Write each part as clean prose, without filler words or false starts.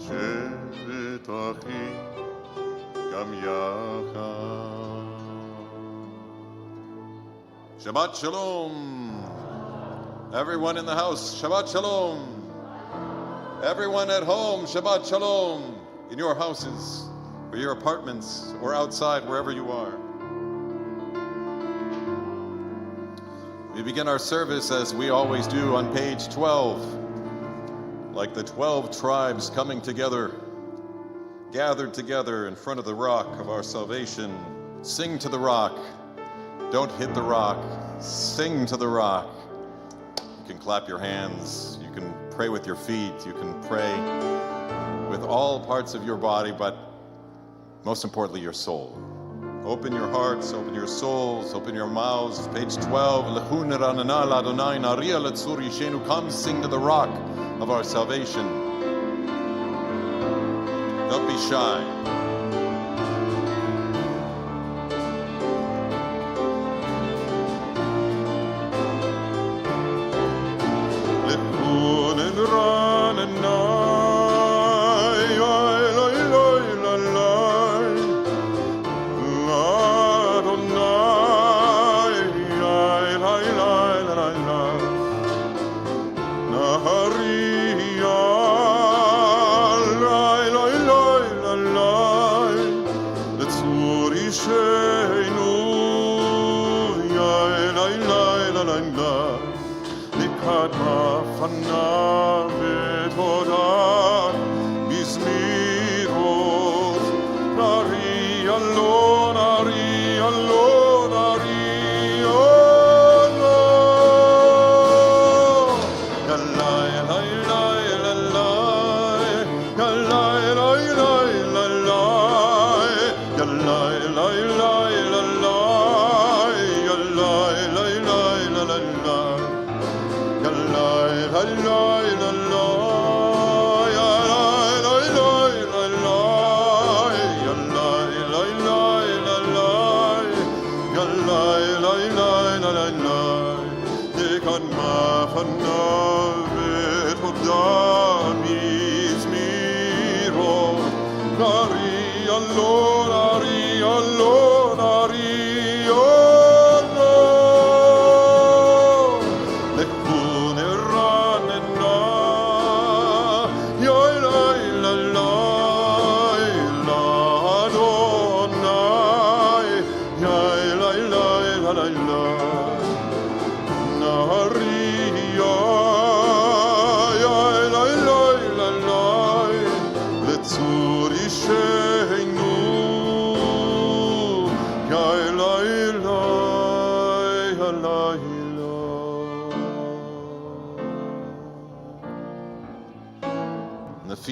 לשבת אחי גם יחד. Shabbat Shalom. Everyone in the house, Shabbat Shalom. Everyone at home, Shabbat Shalom. In your houses, or your apartments, or outside, wherever you are. We begin our service as we always do on page 12, like the 12 tribes coming together, gathered together in front of the rock of our salvation. Sing to the rock. Don't hit the rock. Sing to the rock. You can clap your hands. You can pray with your feet. You can pray with all parts of your body, but most importantly, your soul. Open your hearts, open your souls, open your mouths. Page 12. Come sing to the rock of our salvation. Don't be shy.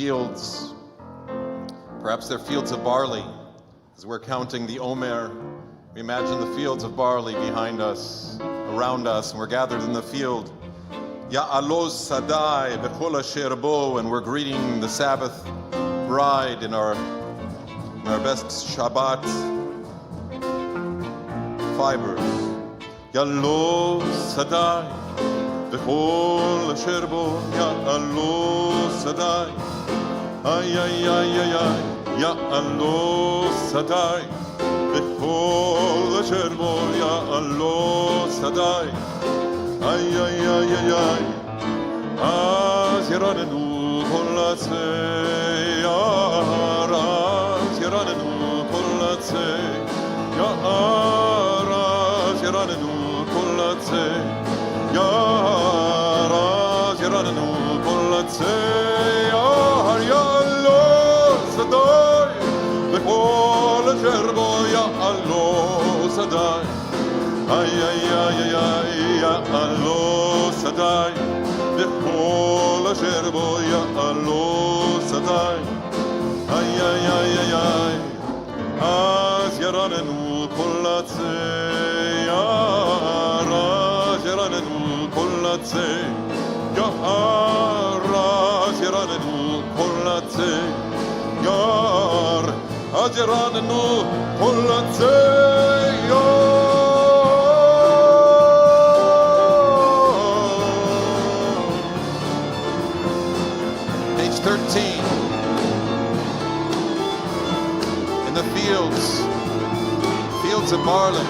Fields, perhaps they're fields of barley. As we're counting the Omer, we imagine the fields of barley behind us, around us, and we're gathered in the field. Ya'aloz Sadai Bechol Asher Bo, and we're greeting the Sabbath bride in our best Shabbat fibers. Ya'aloz Sadai Bechol Asher Bo, Ya'aloz Sadai. Ay, ay, ay, ay, ay, Ya'aloz Sadai, Bechol Asher Bo, Ya'aloz Sadai. Ay, ay, ay, ay, ay, Az Yeranenu Kol Hatzei, Az Yeranenu Kol Hatzei, Az Yeranenu Kol Hatzei, Az Yeranenu Kol Hatzei. Bechol Asher Bo, Ya'aloz Sadai. Ay, ay, ay, ay, ay, Ya'aloz Sadai. Bechol Asher Bo, Ya'aloz Sadai. Ay, ay, ay, ay, ay, Az Yeranenu Kol Hatzei, Az Yeranenu Kol Hatzei, Az Yeranenu Kol Hatzei. Az Yeranenu Kol Hatzei. Page 13. the fields of barley.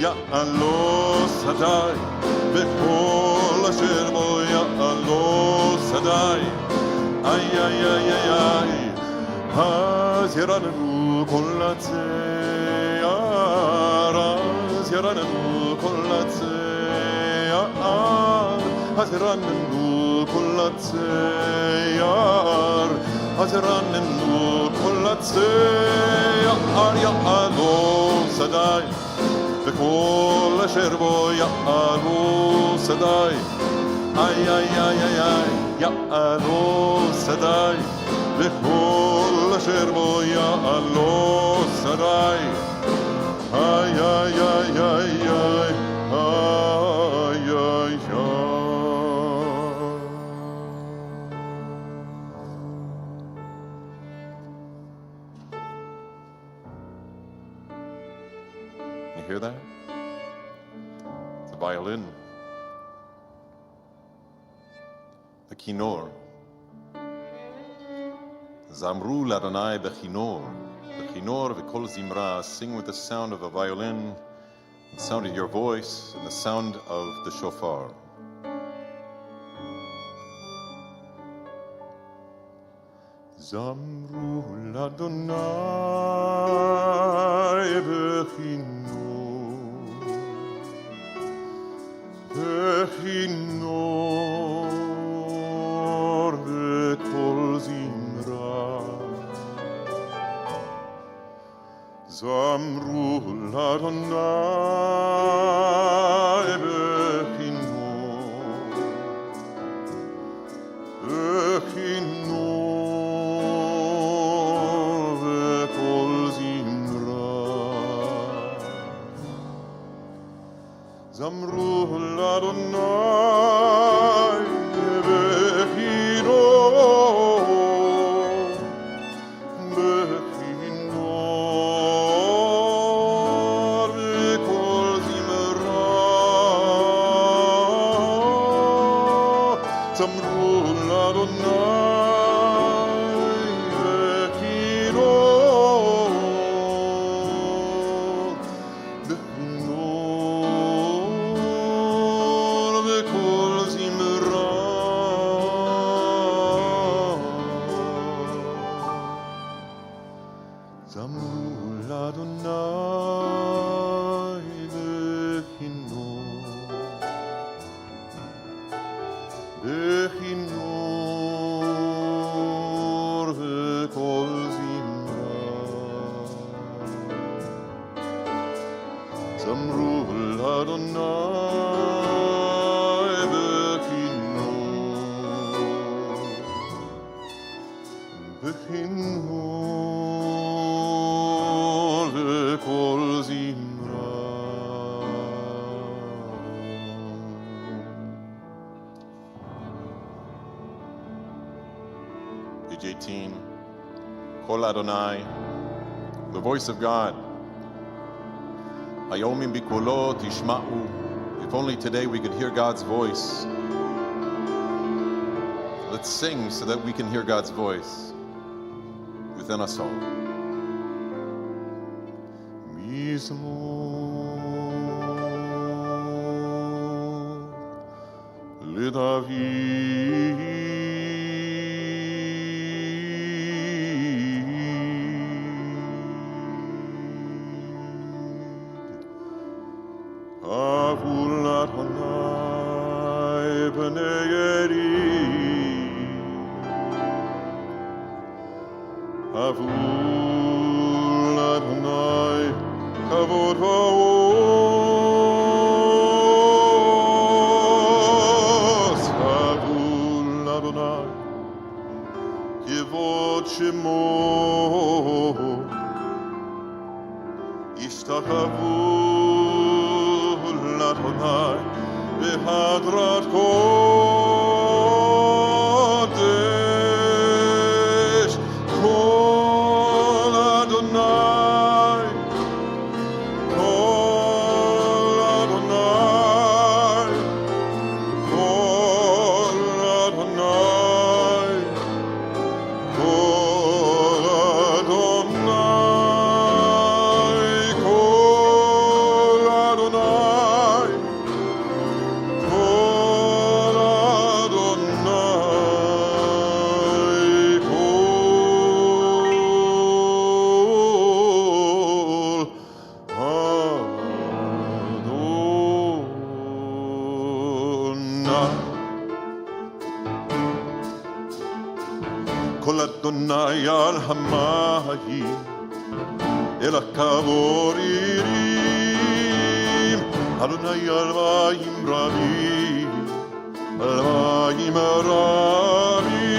יעלו שדי, וכל אשר בו יעלו שדי. איי איי איי איי איי, אז ירננו כל הצייר, אז ירננו כל הצייר, אז ירננו כל הצייר, אז ירננו כל הצייר. יעלו שדי, וכל אשר בו יעלו שדי. איי איי איי איי איי, יעלו שדי, וכל אשר בו יעלו שדי. איי איי איי איי איי איי איי איי. You hear that? It's a violin. The kinor. Zamru l'Adonai bechinor. The kinor v'kol zimra. Sing with the sound of a violin, the sound of your voice, and the sound of the shofar. Zamru l'Adonai bechinor, bechinor v'kol zimra. Zamru l'Adonai bechinor, bechinor v'kol zimra. Zamru l'Adonai bechinor, bechinor v'kol zimra. Zamru l'Adonai bechinor, bechinor v'kol zimra. Zamru l'Adonai bechinor, bechinor v'kol zimra. Zamru l'Adonai bechinor, bechinor v'kol zimra. Page 18. Kol Adonai, the voice of God. Hayomim bikolo tishma'u. If only today we could hear God's voice. Let's sing so that we can hear God's voice within us all. Mizmor LeDavid, Avul Adonai b'nei Eri, Avul Adonai kavod va'os, Avul Adonai kivod shemo, השתחוו לאדוני בהדרת קודש. קול אדוני, קול אדוני, קול אדוני, קול אדוני, קול אדוני, קול אדוני, קול אדוני על המים, אל הכבורים, אדוני על מים רבים, על מים רבים.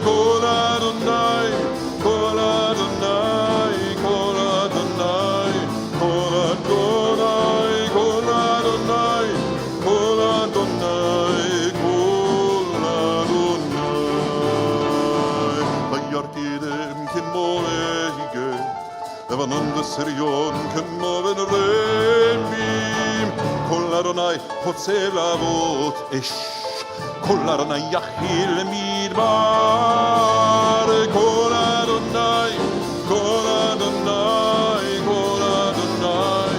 קול אדוני, קול אדוני, קול אדוני, קול אדוני, קול אדוני, קול אדוני, קול אדוני. וירטידם כמו עגל, לבנון ושריון כמו בן רמים. קול אדוני חוצב להבות אש, קול אדוני יכיל מדבר. קול אדוני, קול אדוני, קול אדוני,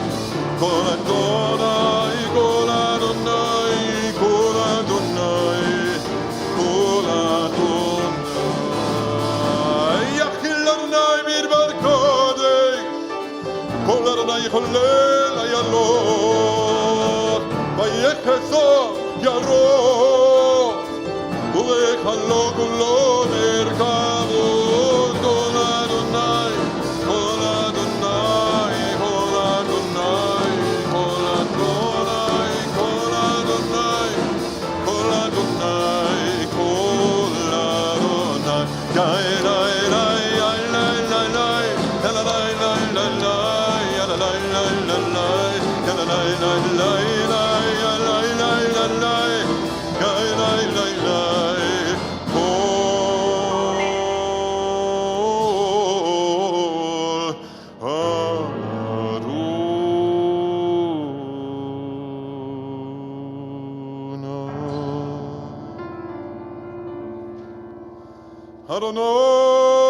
קול אדוני, קול אדוני, קול אדוני, קול אדוני. יכיל אדוני מדבר קודש, קול אדוני יחולל אילות, ויחזור ירוק, ובהיכלו כולו מרכבות. קול אדוני, קול אדוני, קול אדוני, קול אדוני, קול אדוני, קול אדוני, קול אדוני.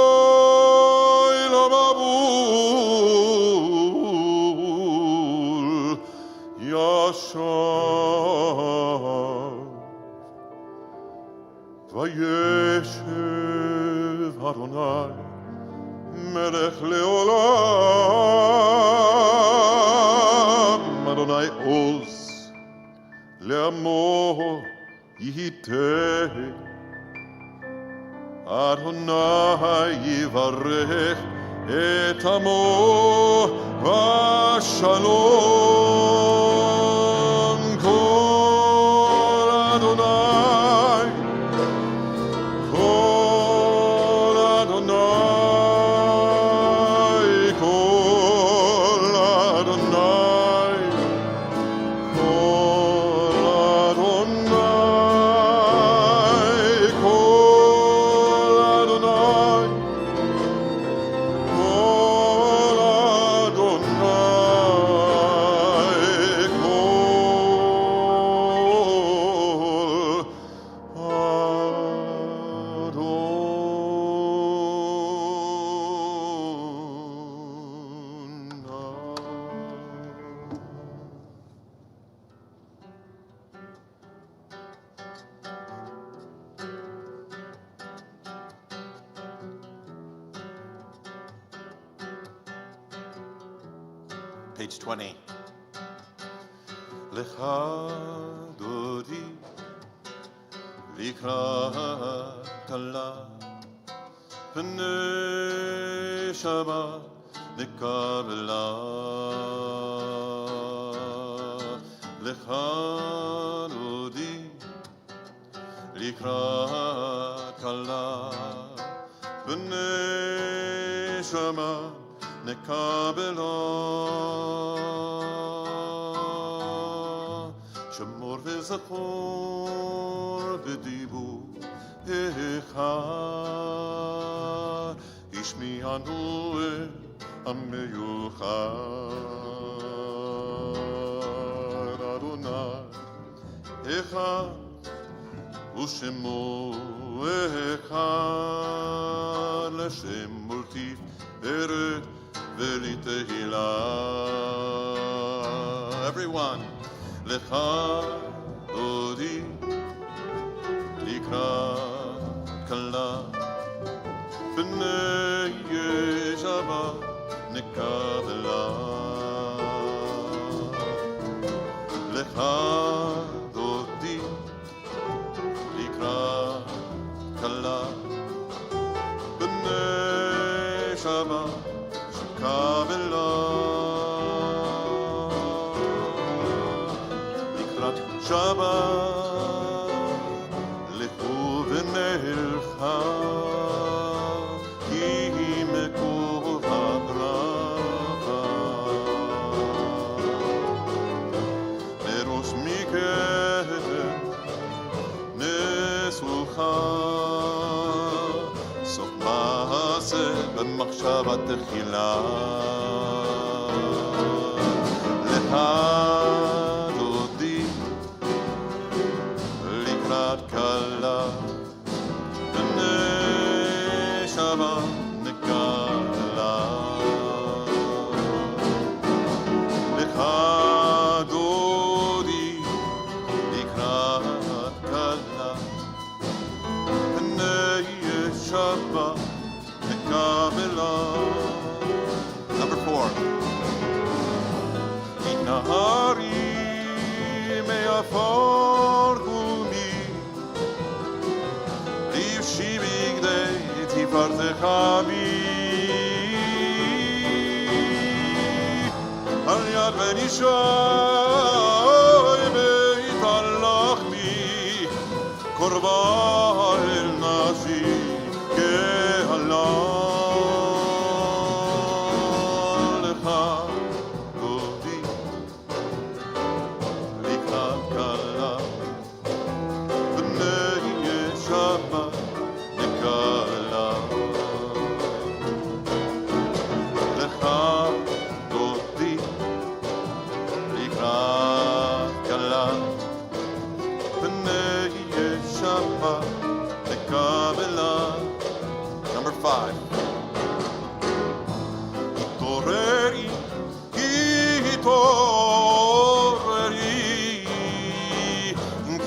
Adonai Lamabul Yashav Vayeshev Adonai Melech Leolam. Adonai Oz Le'amo Yiteh, Adonai yivarech et amo v'shalom. Kol Adonai, Kol Adonai, Kol Adonai, Kol Adonai, Kol Adonai, Kol Adonai, Page 20. Lecha dodi likrat kala pnei Shabbat nikabla. Lecha dodi likrat kala pnei Shabbat נקבלה. שמור וזכור בדיבור אחד, השמיענו אל המיוחד. אדוני אחד ושמו אחד, לשם מולטיף ארת ולתהילה. Everyone, לך דודי לקראת כלה, בני שבת נקבלה. לך דודי לקראת כלה, בני שבת נקבלה. לקראת שבת לכו ונלכה, כי מקור הברכה. נרוש מקדם נסוכה, סוף מעשה במחשבה תחילה. לך דודי לקראת כלה, בני שבת נקבלה. לך דודי לקראת כלה, בני שבת נקבלה. Number 4. נהרי מעפר גומי, לבשי בגדי תפארתך בי. על יד ונשי ויתהלך בי, קורבה אל נפשי קהלה. לך דודי לקראת כלה, בני שבת נקבלה. לך דודי לקראת כלה, בני שבת נקבלה. Number 5. התעוררי, התעוררי,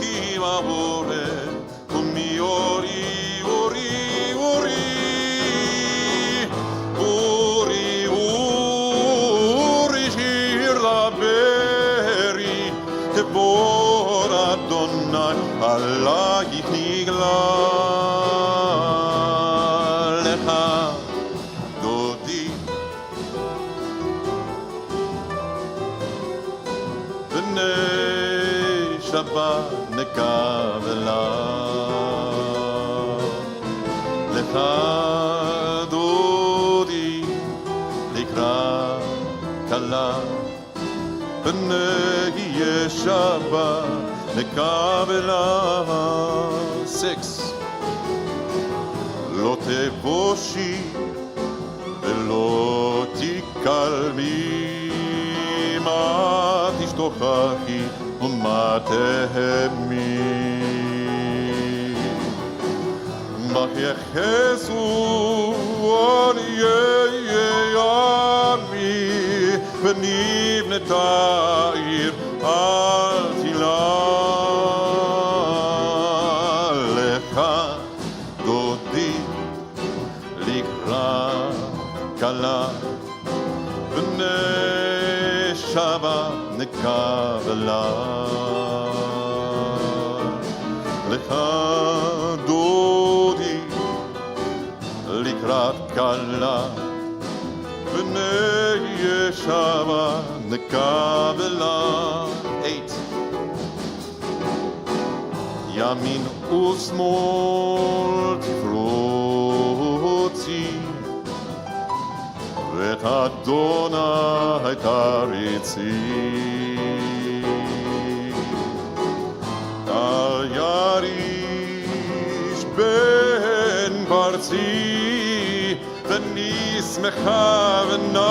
כי מבורך ומי אורי, אורי, אורי, אורי, אורי, שיר לברי, כבור אדוני עלייך נגלה. לך דודי בני שבת נקבלה. לך דודי לקראת כלה, בני שבת נקבלה. 6. לא תבושי ולא תקלמי, מה תשתוכחי ומה תהמי. מה יחסו עניי עמי, ונבנתה עיר אל תילה. לך דודי לקראת כלה, בני שבת נקבלה. לך דודי לקראת כלה, בני שבת נקבלה. 8. ימין ושמאל תפרוצי, ואת תריצי אל יריש בן פרצי ונשמחה ונגילה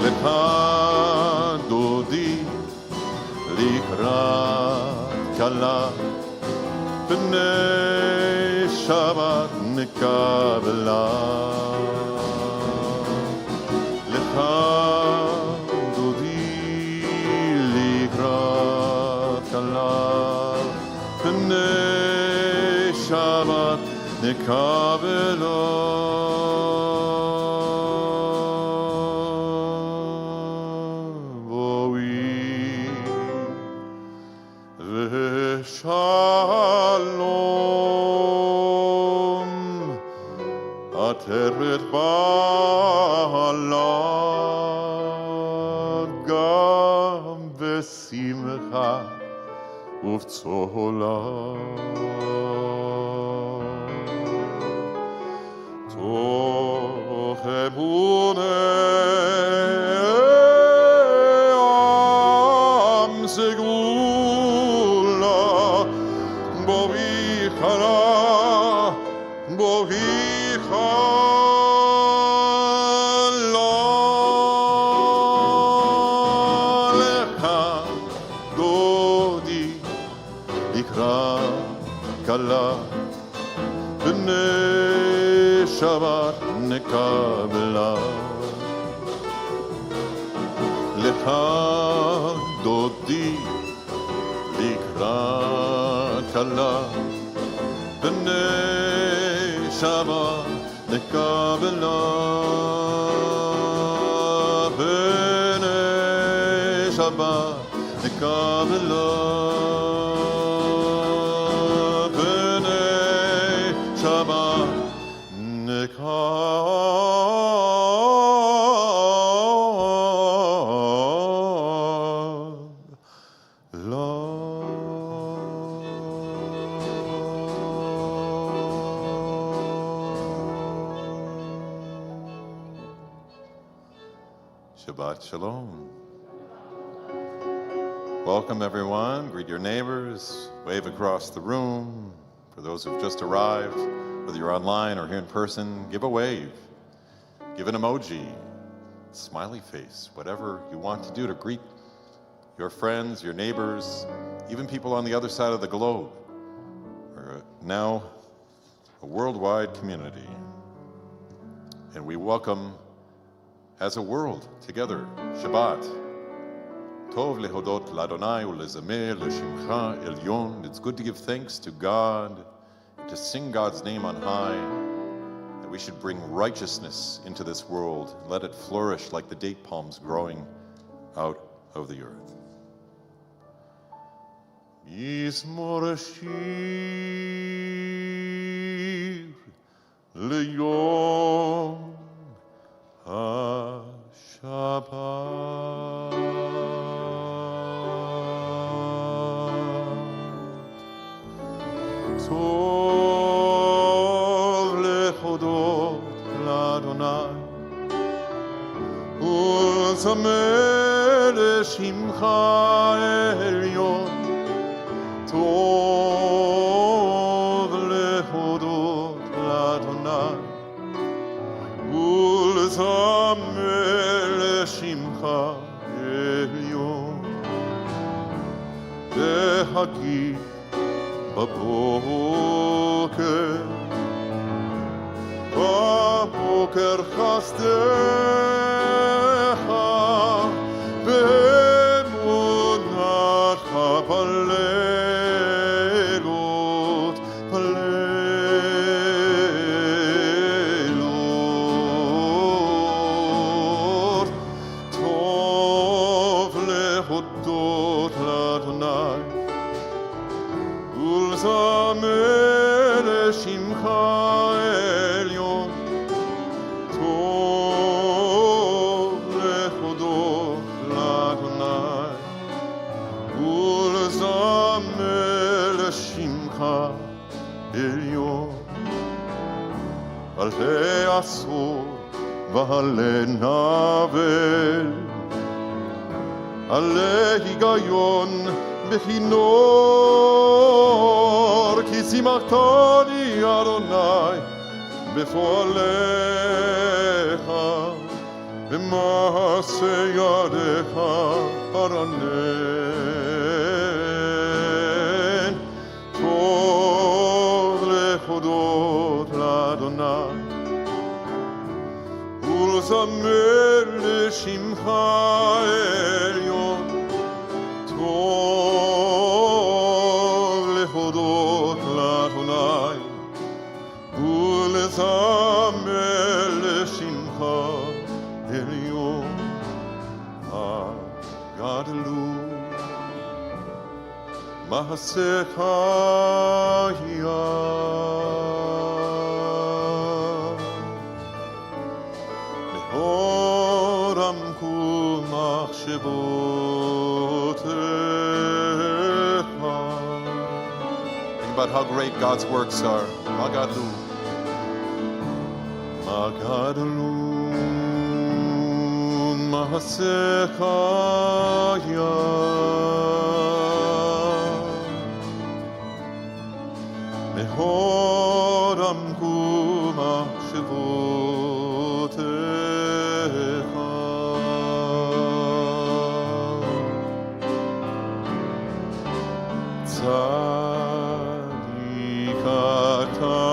לך דודי לקראת כלה בני שבת נקבלה לך דודי לקראת כלה בני שבת נקבלה בואי ושלום עטרת בעלה גם בשמחה ובצהלה תוך אמונם סגולה בואי חלה בואי חלה לך דודי לקראת כלה בני שבת נקבלה לך דודי לקראת כלה בני שבת נקבלה בני שבת נקבלה בני שבת Shabbat Shalom. Welcome everyone. Greet your neighbors. Wave across the room. For those who've just arrived, whether you're online or here in person, give a wave. Give an emoji, smiley face, whatever you want to do to greet your friends, your neighbors, even people on the other side of the globe. We're now a worldwide community. And we welcome as a world together, Shabbat. Tov lehodot l'Adonai u'lezamer l'shimcha elyon. It's good to give thanks to God, to sing God's name on high, that we should bring righteousness into this world and let it flourish like the date palms growing out of the earth. Yizmor shir leyom ha-Shabbat. Tov lehodot l'Adonai u'zamer l'shimcha elyon. Tov lehodot l'Adonai u'zamer l'shimcha elyon. V'hagid בבוקר, בבוקר חסדך, באמונתך פללות, פללות. טוב להודות לאדוני ולזמר לשמך עליון. טוב להודות לאדוני ולזמר לשמך עליון. על העשור ועל נבל, על היגיון בכינור, כי שימחתני אדוני בפועליך, במעשה ידיך ארנן. טוב להודות לאדוני ולזמר לשמך עליון. טוב להודות לאדוני ולזמר לשמך עליון. הגדלו מעשיך מאוד עמקו מחשבותיך. Think about how great God's works are. Magadu. Magadu מעשיך מאוד עמקו מחשבותיך. צדיק אתה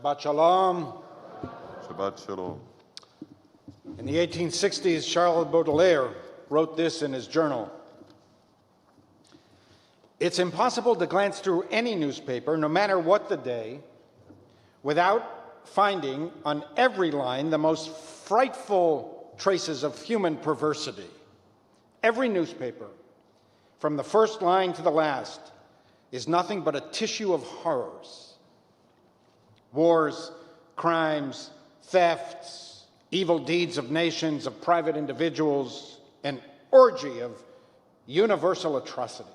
Shabbat Shalom. Shabbat Shalom. In the 1860s, Charles Baudelaire wrote this in his journal. It's impossible to glance through any newspaper, no matter what the day, without finding on every line the most frightful traces of human perversity. Every newspaper, from the first line to the last, is nothing but a tissue of horrors. Wars, crimes, thefts, evil deeds of nations, of private individuals, an orgy of universal atrocity.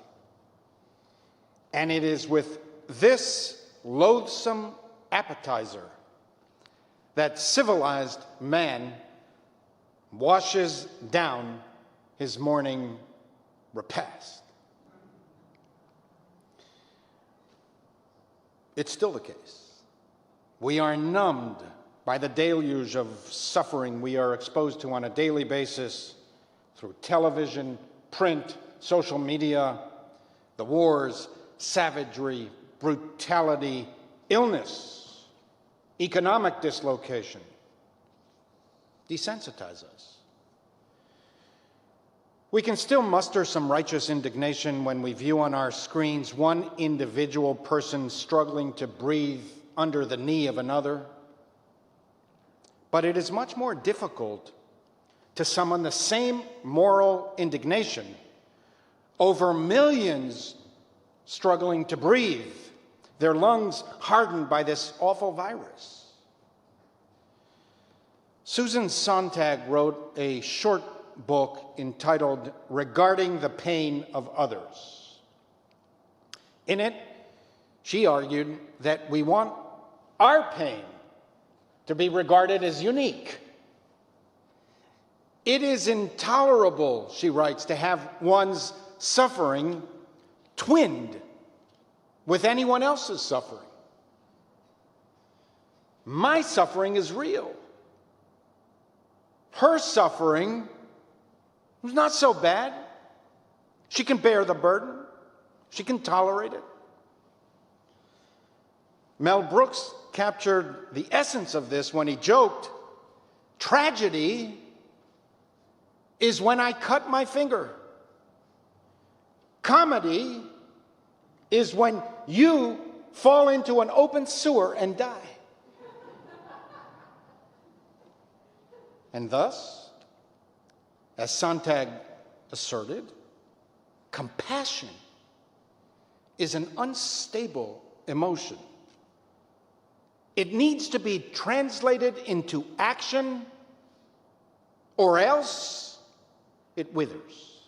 And it is with this loathsome appetizer that civilized man washes down his morning repast. It's still the case. We are numbed by the deluge of suffering we are exposed to on a daily basis through television, print, social media, the wars, savagery, brutality, illness, economic dislocation. Desensitize us. We can still muster some righteous indignation when we view on our screens one individual person struggling to breathe under the knee of another. But it is much more difficult to summon the same moral indignation over millions struggling to breathe, their lungs hardened by this awful virus. Susan Sontag wrote a short book entitled Regarding the Pain of Others. In it, she argued that we want our pain to be regarded as unique. It is intolerable, she writes, to have one's suffering twinned with anyone else's suffering. My suffering is real. Her suffering is not so bad. She can bear the burden. She can tolerate it. Mel Brooks captured the essence of this when he joked, "Tragedy is when I cut my finger. Comedy is when you fall into an open sewer and die." And thus, as Sontag asserted, compassion is an unstable emotion. It needs to be translated into action, or else it withers.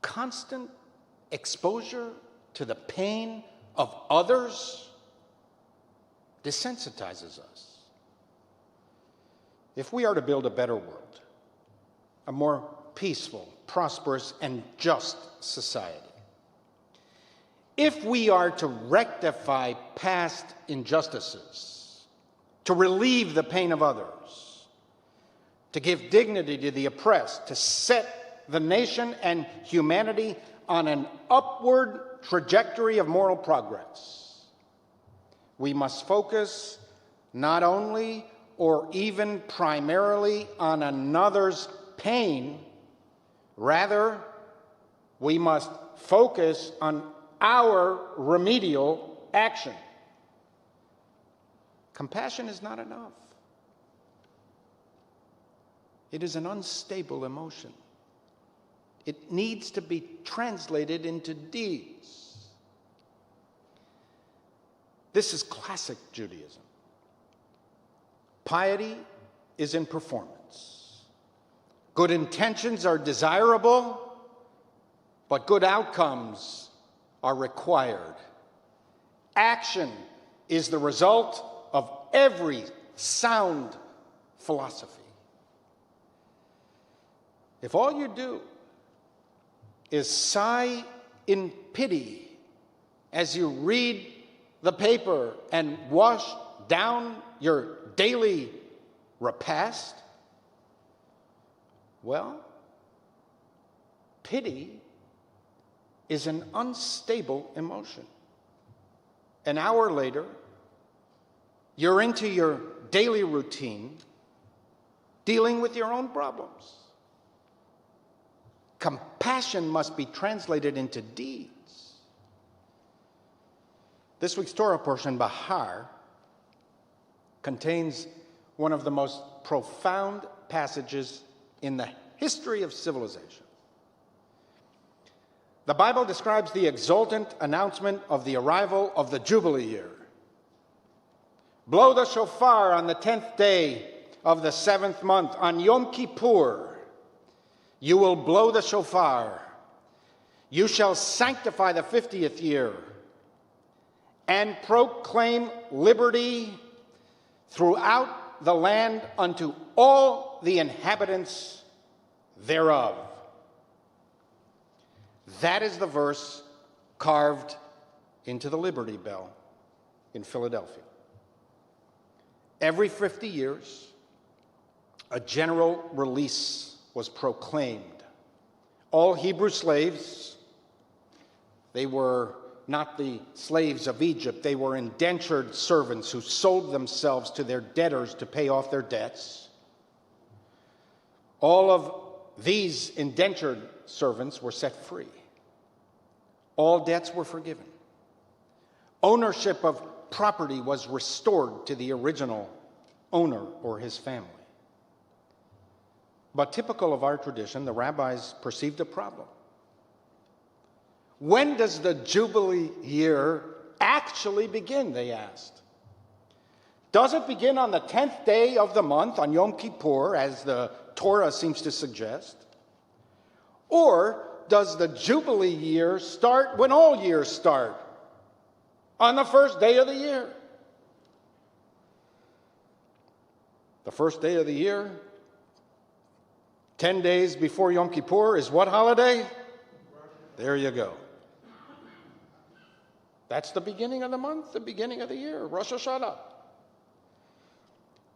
Constant exposure to the pain of others desensitizes us. If we are to build a better world, a more peaceful, prosperous, and just society, if we are to rectify past injustices, to relieve the pain of others, to give dignity to the oppressed, to set the nation and humanity on an upward trajectory of moral progress, we must focus not only or even primarily on another's pain. Rather, we must focus on our remedial action. Compassion is not enough. It is an unstable emotion. It needs to be translated into deeds. This is classic Judaism. Piety is in performance. Good intentions are desirable, but good outcomes are required. Action is the result of every sound philosophy. If all you do is sigh in pity as you read the paper and wash down your daily repast, well, pity is an unstable emotion. An hour later, you're into your daily routine, dealing with your own problems. Compassion must be translated into deeds. This week's Torah portion, Bahar, contains one of the most profound passages in the history of civilization. The Bible describes the exultant announcement of the arrival of the Jubilee year. Blow the shofar on the 10th day of the 7th month, on Yom Kippur. You will blow the shofar. You shall sanctify the 50th year and proclaim liberty throughout the land unto all the inhabitants thereof. That is the verse carved into the Liberty Bell in Philadelphia. Every 50 years, a general release was proclaimed. All Hebrew slaves, they were not the slaves of Egypt, they were indentured servants who sold themselves to their debtors to pay off their debts. All of these indentured servants were set free. All debts were forgiven. Ownership of property was restored to the original owner or his family. But typical of our tradition, the rabbis perceived a problem. When does the Jubilee year actually begin, they asked. Does it begin on the 10th day of the month, on Yom Kippur, as the Torah seems to suggest? Or does the Jubilee year start when all years start, on the first day of the year? The first day of the year, 10 days before Yom Kippur, is what holiday? There you go. That's the beginning of the month, the beginning of the year, Rosh Hashanah.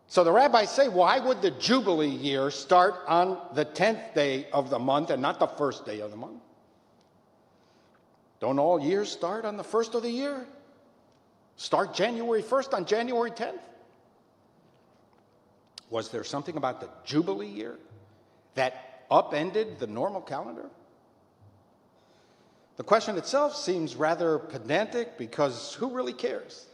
So the rabbis say, why would the Jubilee year start on the 10th day of the month and not the first day of the month? Don't all years start on the first of the year? Start January 1st on January 10th? Was there something about the Jubilee year that upended the normal calendar? The question itself seems rather pedantic because who really cares?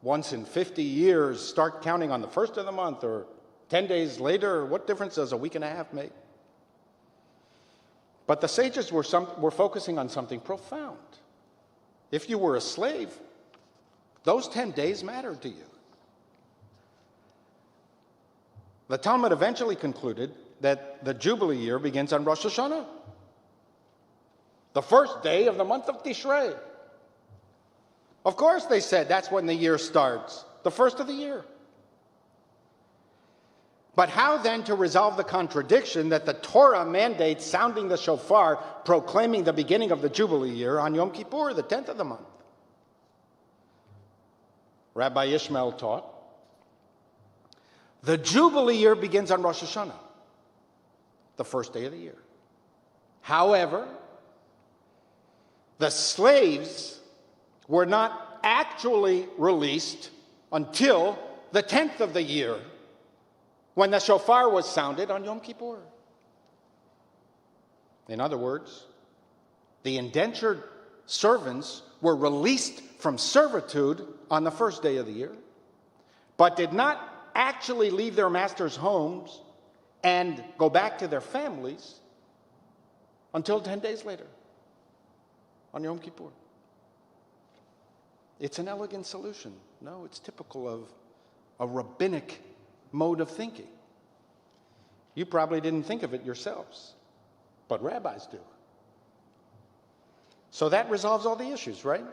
Once in 50 years, start counting on the first of the month, or 10 days later, what difference does a week and a half make? But the sages were focusing on something profound. If you were a slave, those 10 days mattered to you. The Talmud eventually concluded that the Jubilee year begins on Rosh Hashanah, the first day of the month of Tishrei. Of course, they said, that's when the year starts, the first of the year. But how then to resolve the contradiction that the Torah mandates sounding the shofar, proclaiming the beginning of the Jubilee year on Yom Kippur, the 10th of the month? Rabbi Ishmael taught, the Jubilee year begins on Rosh Hashanah, the first day of the year. However, the slaves were not actually released until the 10th of the year, when the shofar was sounded on Yom Kippur. In other words, the indentured servants were released from servitude on the first day of the year, but did not actually leave their masters' homes and go back to their families until 10 days later, on Yom Kippur. It's an elegant solution. No, it's typical of a rabbinic mode of thinking. You probably didn't think of it yourselves, but rabbis do. So that resolves all the issues, right?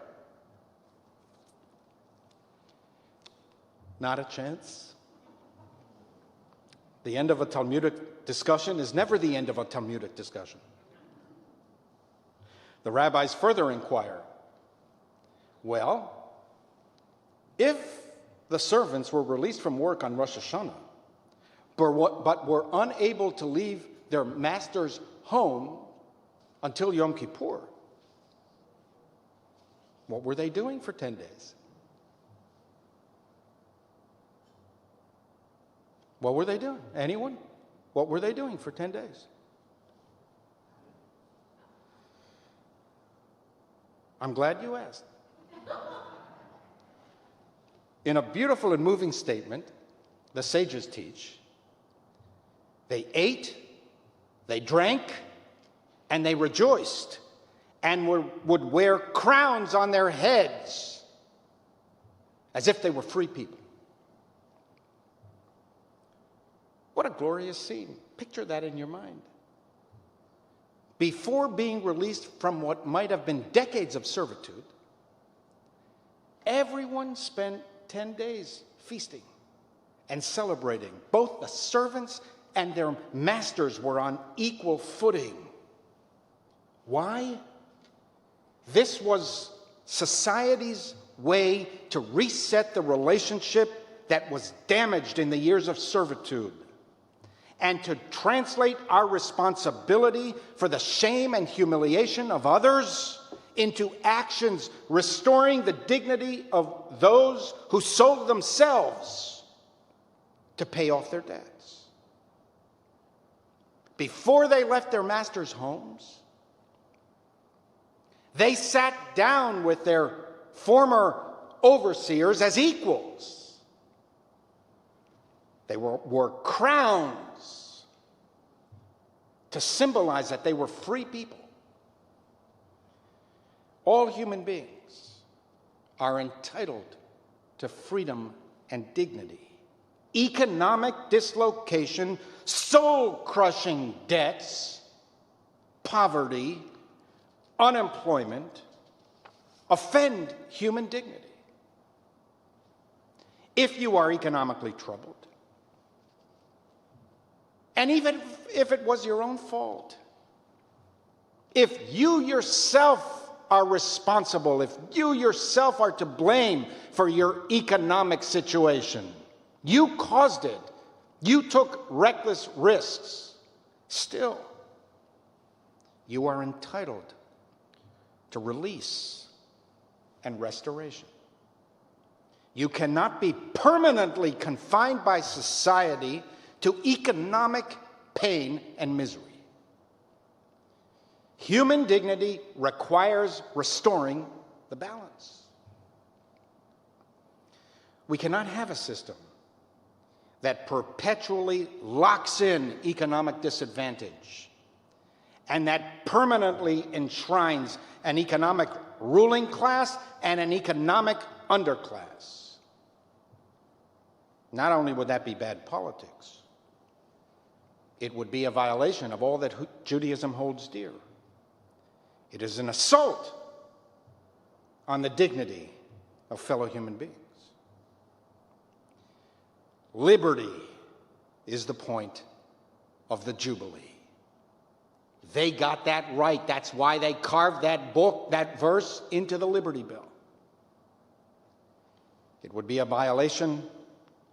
Not a chance. The end of a Talmudic discussion is never the end of a Talmudic discussion. The rabbis further inquire, well, if the servants were released from work on Rosh Hashanah, but were unable to leave their master's home until Yom Kippur, what were they doing for 10 days? What were they doing? Anyone? What were they doing for 10 days? I'm glad you asked. In a beautiful and moving statement, the sages teach, they ate, they drank, and they rejoiced, and would wear crowns on their heads as if they were free people. What a glorious scene. Picture that in your mind. Before being released from what might have been decades of servitude, everyone spent 10 days feasting and celebrating. Both the servants and their masters were on equal footing. Why? This was society's way to reset the relationship that was damaged in the years of servitude, and to translate our responsibility for the shame and humiliation of others into actions restoring the dignity of those who sold themselves to pay off their debts. Before they left their masters' homes, they sat down with their former overseers as equals They wore crowns to symbolize that they were free people. All human beings are entitled to freedom and dignity. Economic dislocation, soul-crushing debts, poverty, unemployment offend human dignity. If you are economically troubled, and even if it was your own fault, if you yourself are responsible, if you yourself are to blame for your economic situation, you caused it, you took reckless risks, still, you are entitled to release and restoration. You cannot be permanently confined by society to economic pain and misery. Human dignity requires restoring the balance. We cannot have a system that perpetually locks in economic disadvantage and that permanently enshrines an economic ruling class and an economic underclass. Not only would that be bad politics, it would be a violation of all that Judaism holds dear. It is an assault on the dignity of fellow human beings. Liberty is the point of the Jubilee. They got that right. That's why they carved that book, that verse, into the Liberty Bell. It would be a violation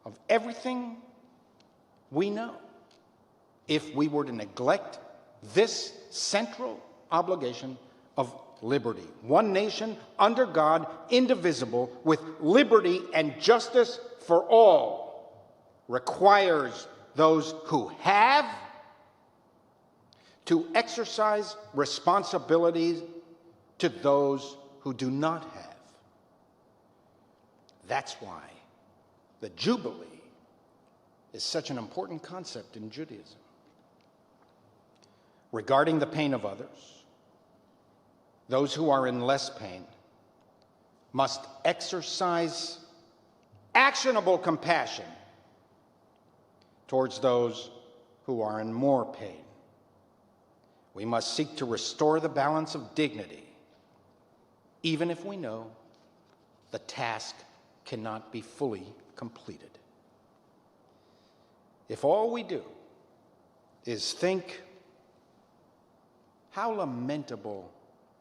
of everything we know if we were to neglect this central obligation of liberty. One nation under God, indivisible, with liberty and justice for all, requires those who have to exercise responsibilities to those who do not have. That's why the Jubilee is such an important concept in Judaism. Regarding the pain of others, those who are in less pain must exercise actionable compassion towards those who are in more pain. We must seek to restore the balance of dignity, even if we know the task cannot be fully completed. If all we do is think, how lamentable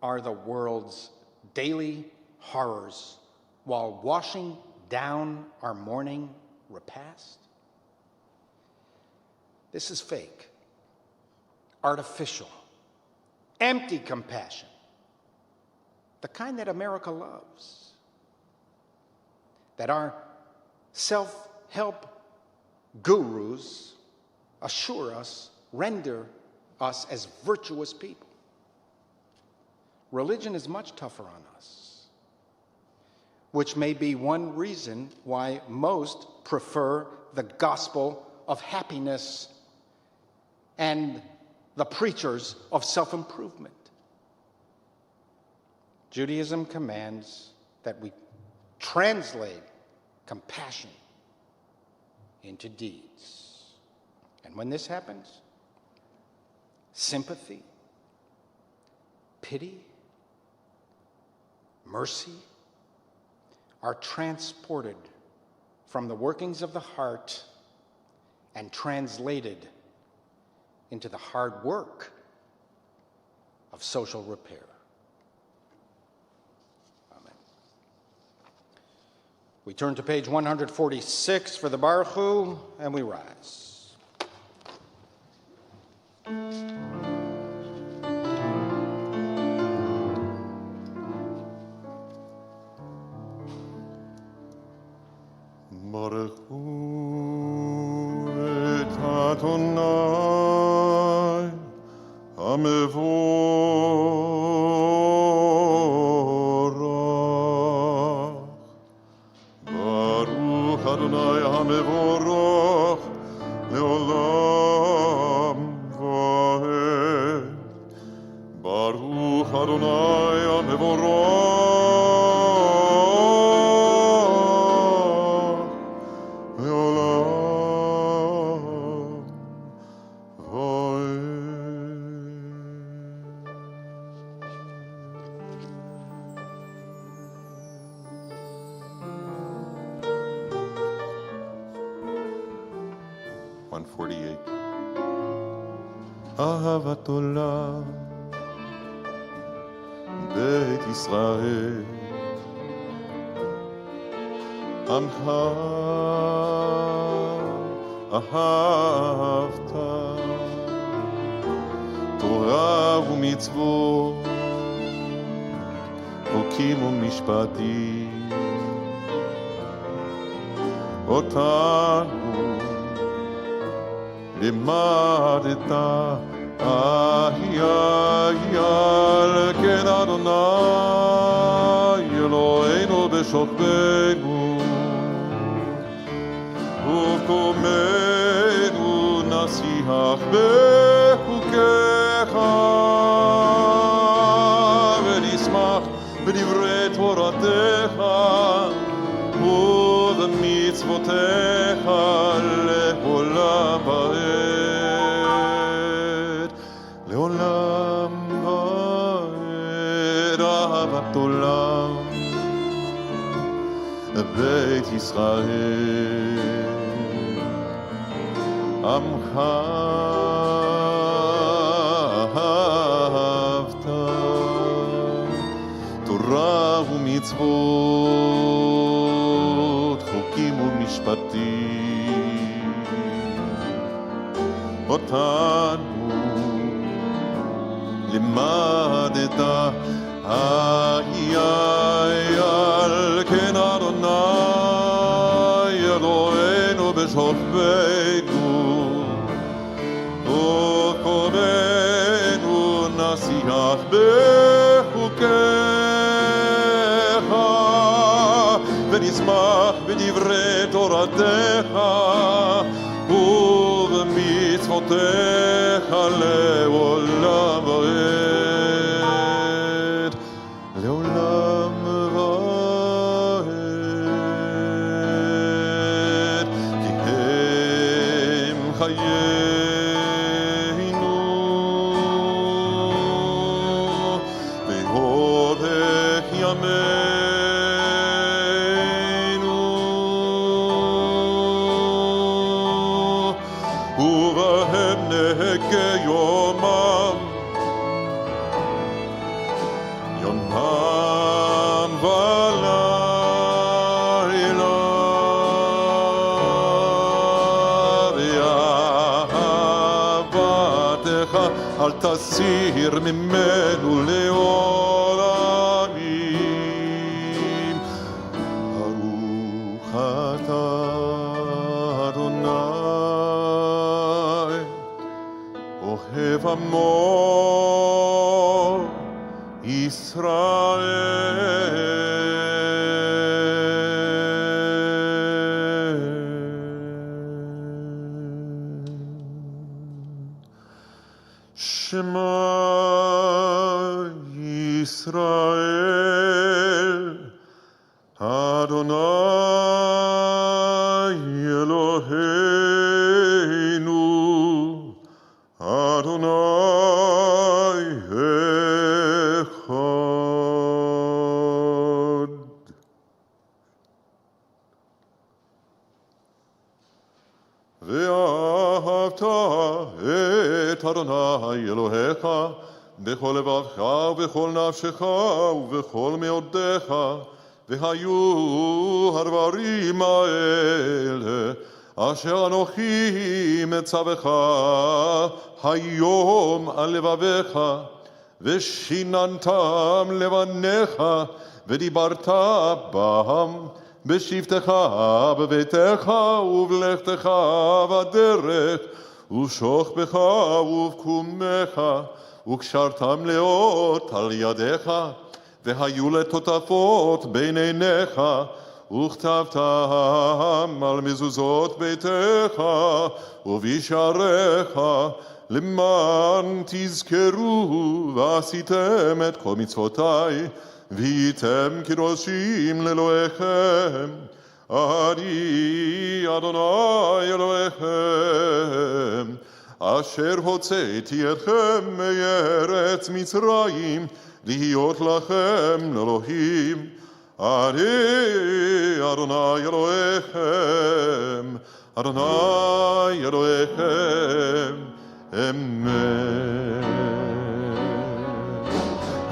are the world's daily horrors while washing down our morning repast? This is fake, artificial, empty compassion, the kind that America loves, that our self-help gurus assure us, render us as virtuous people. Religion is much tougher on us, which may be one reason why most prefer the gospel of happiness and the preachers of self-improvement. Judaism commands that we translate compassion into deeds. And when this happens, sympathy, pity, mercy are transported from the workings of the heart and translated into the hard work of social repair. Amen. We turn to page 146 for the Baruch Hu, and we rise. Baruch Hu et Adonai HaMevorach. Baruch Adonai HaMevorach לבורות לעולם ועד. 148. אהבת עולם בית ישראל עמך אהבת תורה ומצוות חוקים ומשפטים אותנו לימדת על כן אדוני אלוהינו בשוכבנו ובקומנו נשיח בחוקיך ונשמח בדברי תורתך ובמצוותיך לעולם ועד. לעולם ועד אהבת עולם בית ישראל עמך אהבת תורה ומצוות חוקים ומשפטים אותנו לימדת על כן אדוני אלוהינו בשוכבנו ובקומנו נשיח בחוקיך ונשמח בדברי תורתך ובמצוותיך לעולם ועד. לעולם ועד כי הם חיינו ואורך ימינו ובהם נהגה יומם ולילה ואהבתך אל תסיר ממנו לעולמים. ברוך אתה אדוני אוהב עמו שמע ישראל אדוני אלוהינו אדוני אחד. ואהבת את אדוני אלוהיך בכל לבבך ובכל נפשך ובכל מאודך, והיו הדברים האלה אשר אנוכי מצווך היום על לבביך, ושיננתם לבניך ודיברת בם בשבתך בביתך ובלכתך בדרך ובשוכבך ובקומך, וקשרתם לאות על ידיך, והיו לטוטפות בין עיניך, וכתבתם על מזוזות ביתך ובשעריך, למען תזכרו ועשיתם את כל מצוותי והייתם קדושים לאלוהיכם, אני אדוני אלוהיכם, אשר הוצאתי אתכם מארץ מצרים, להיות לכם לאלוהים. אני אדוני אלוהיכם, אדוני אלוהיכם, אמת.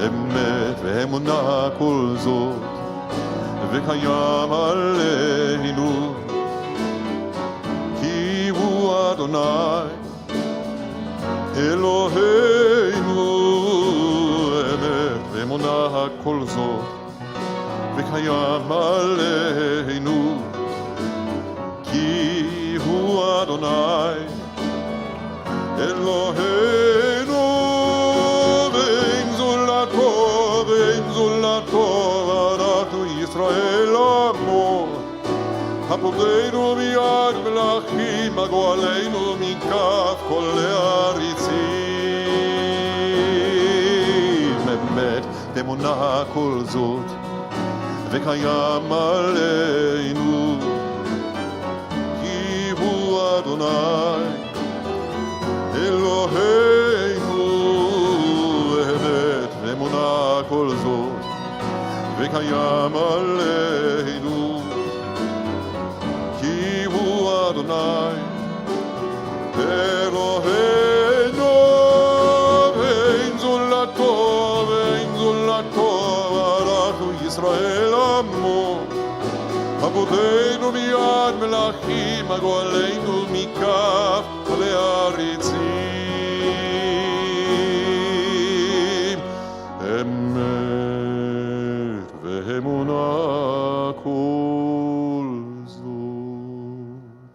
אמת ואמונה כל זאת, וקיים עלינו, כי הוא אדוני אלוהינו. אמת ואמונה כל זאת, וקיים עלינו, כי הוא אדוני אלוהינו. ואין זולתו, ואין זולתו, אנחנו ישראל עמו, הפוקדנו מיד מלאכים, הגואלנו מכף כל העריצים. אמת אמונה כל זאת, וקיים עלינו, כי הוא אדוני אלוהינו. אמת אמונה כל זאת, וקיים עלינו, כי הוא אדוני אלוהינו. ואין זולתו, ואין זולתו, אנחנו ישראל עמו, הפוקדנו מיד מלאכים, הגואלנו מכף כל העריצים. אמת ואמונה כל זאת,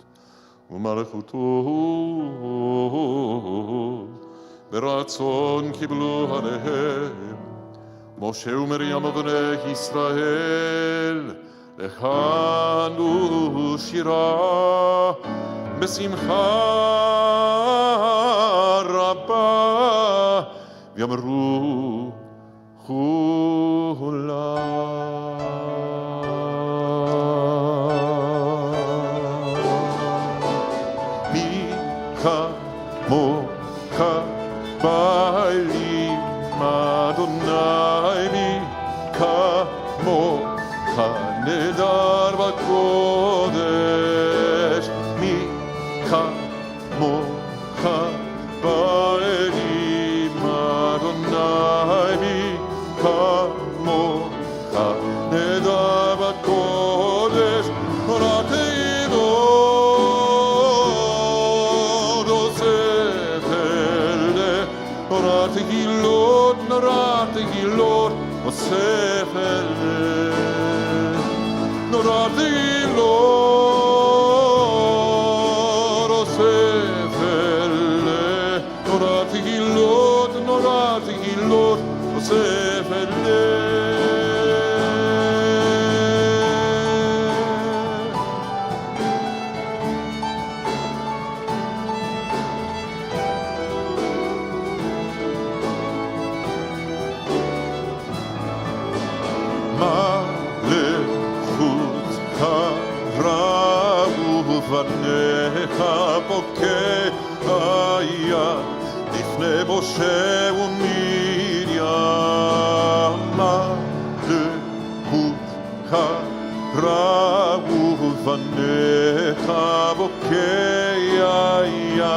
ומלכותו ברצון קיבלו עליהם משה ומרים ובני ישראל, לכנו שירה בשמחה רבה, ויאמרו כולם. מי כמוך בעלים אדוני, מי כמוך נדר בקודש, מי כמוך בעלים אדוני, מי כמוך נדר בקודש. נורא תהילות אוסף אלה, נורא תהילות, נורא תהילות אוסף אלה, נורא תהילות אוסף אלה, נורא תהילות, נורא תהילות אוסף אלה. ובניך בוקע היה לפני משה ומרים, מלכותך רב ובניך בוקע היה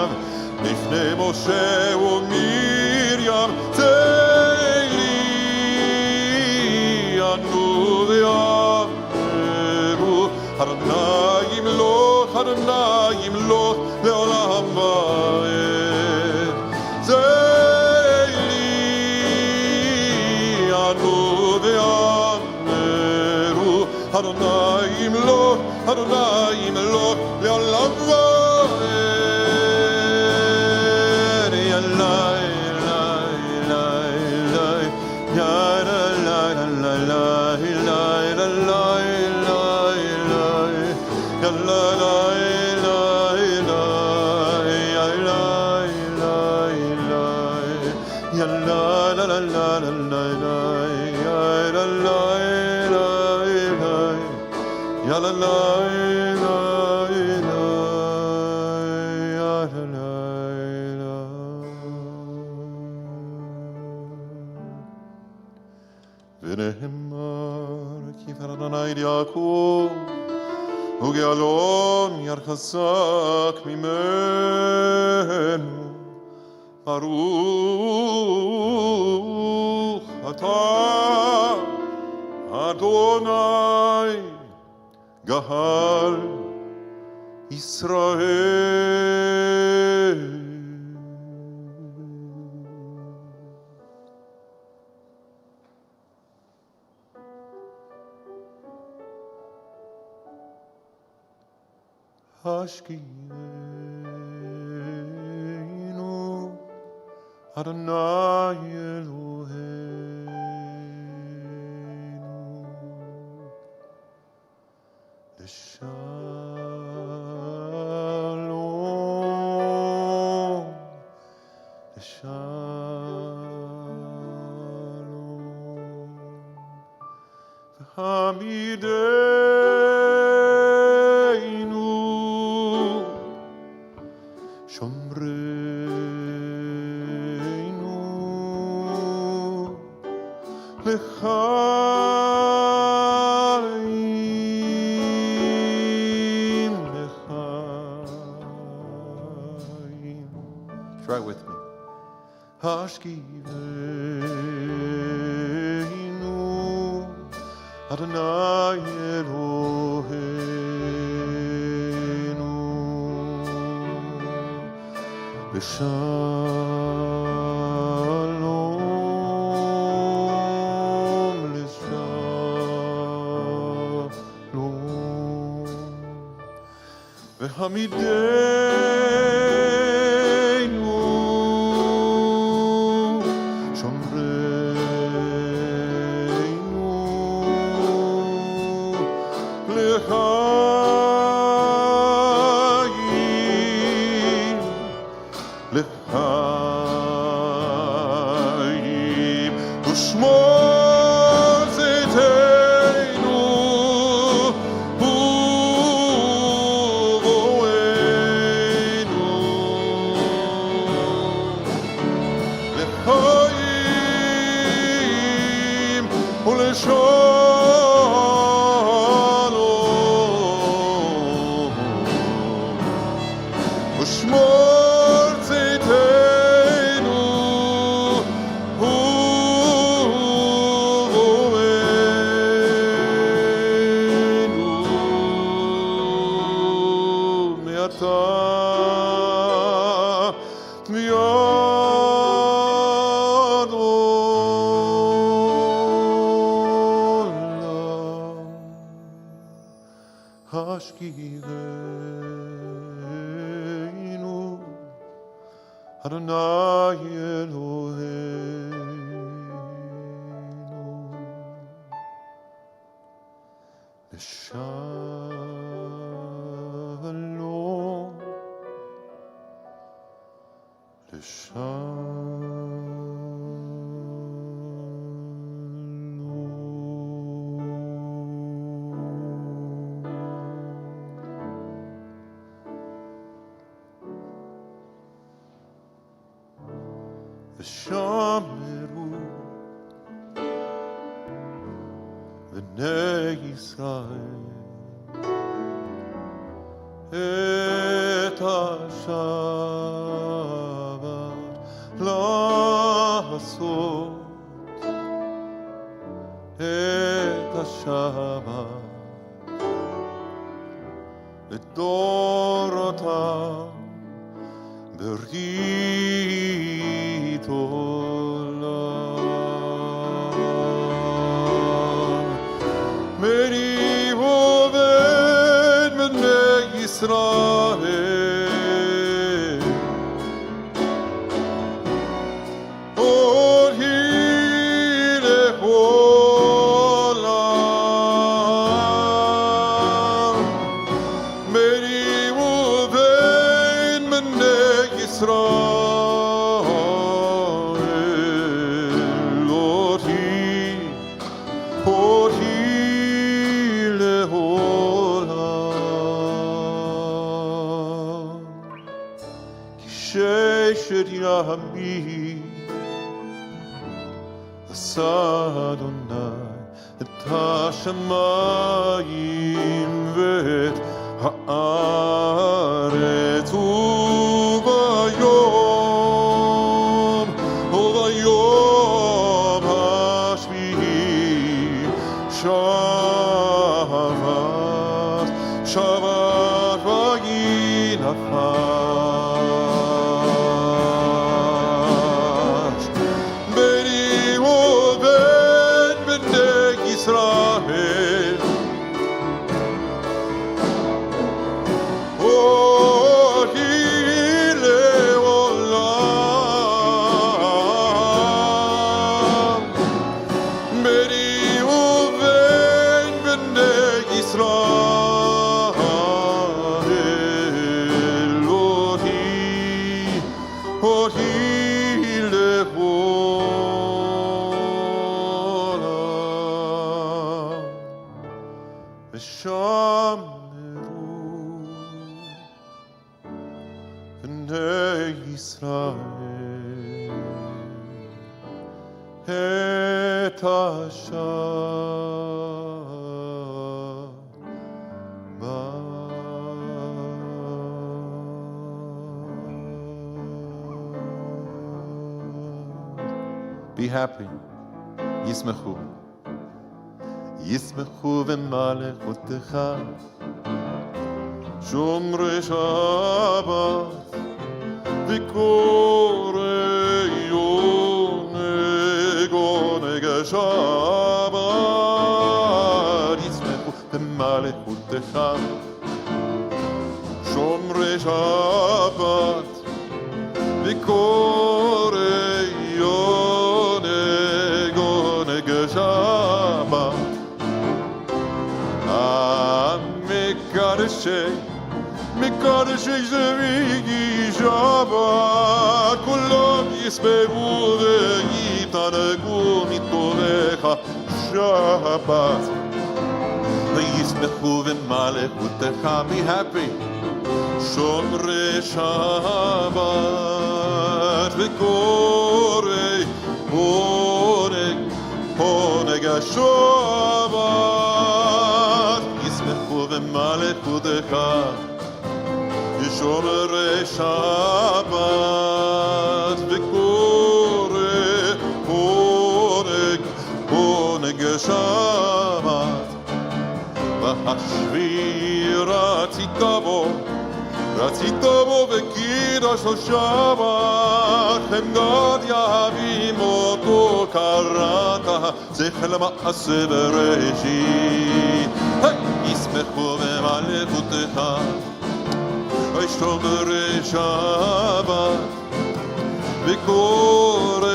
לפני משה ומרים. צאלי ענו ואמרו, אדוני ימלוך, אדוני ימלוך לעולם ועד. צאלי ענו ואמרו, אדוני ימלוך, אדוני ימלוך לעולם ועד. ילאי la la la la la la la ונאמר כי פר אדוני יעקב וגאלון ירחק ממנו ברוך אתה אדוני גאל ישראל. השכיבנו אדוני אלוהינו לשלום לשלום והעמידנו שומרנו לחיים לחיים. Try with me. השכיבנו אדוני אלוהינו לשלום לשלום והעמידנו שומרנו לחיים לחיים ושמור צאתנו ובואנו לחיים ולשלום ושמור צאתנו ובואנו מעתה מיד עולם. השכיבנו אדוני אלוהינו לשלום ושמרו בני ישראל את השבת לעשות את השבת לדורותם ברית עולם. מרי עובד בני ישראל עוד ילך עולם. מרי עובד בני ישראל עוד ילך עולם. תמיד. עשה אדוני את השמיים ואת הארץ, וביום השביעי שבת וינפש. ביני ובין בני ישראל את השבת. Be happy. ישמחו. ישמחו במלכותך. שומרי שבת וקורא שבת. ישמחו במלכותך. שומרי שבת וקורא עונג שבת. מקדשי זביגי שבת, כולם יספרו ויתענגו מתורך שבת. וישמחו במלכותך. Be happy. שומרי שבת וקורא עונג השבת. ישמחו במלכותך. שומרי שבת וקורא עונג שבת. והשביעי רצית בו וקידש לו שבת. חמדת ימים אותו קראת, זכר מעשה בראשית. ישמחו במלכותך. שומרי שבת וקורא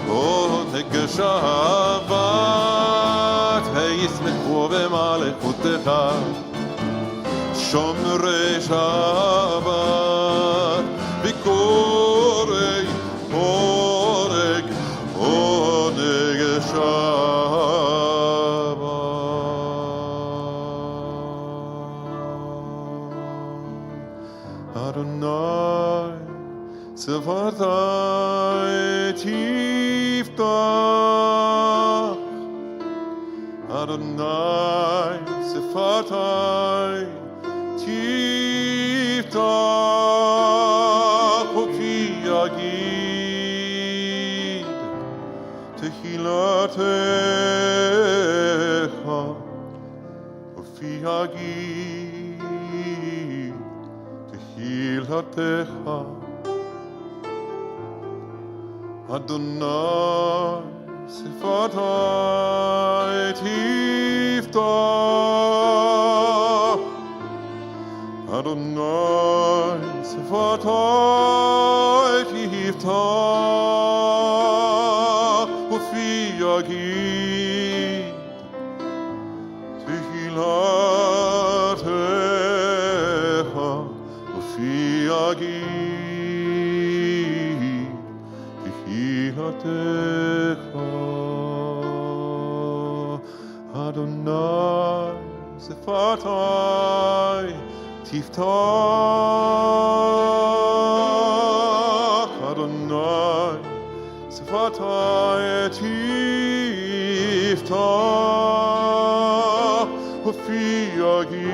עונג שבת. וישמחו במלכותך. שומרי שבת וקורא עונג שבת. Adonai, Sefartai Tiftach. Adonai, Sefartai Tiftach. Hofi Yagid Tehilatecha. Hofi Yagid Tehilatecha. Adonai Sefatai Tiftach. Adonai Sefatai Tiftach. Ufi Yagid Tehilatecha. Ufi Yagid Tehilatecha. Adonai Sefatai Tiftach. אתה תפתח ופי יגיד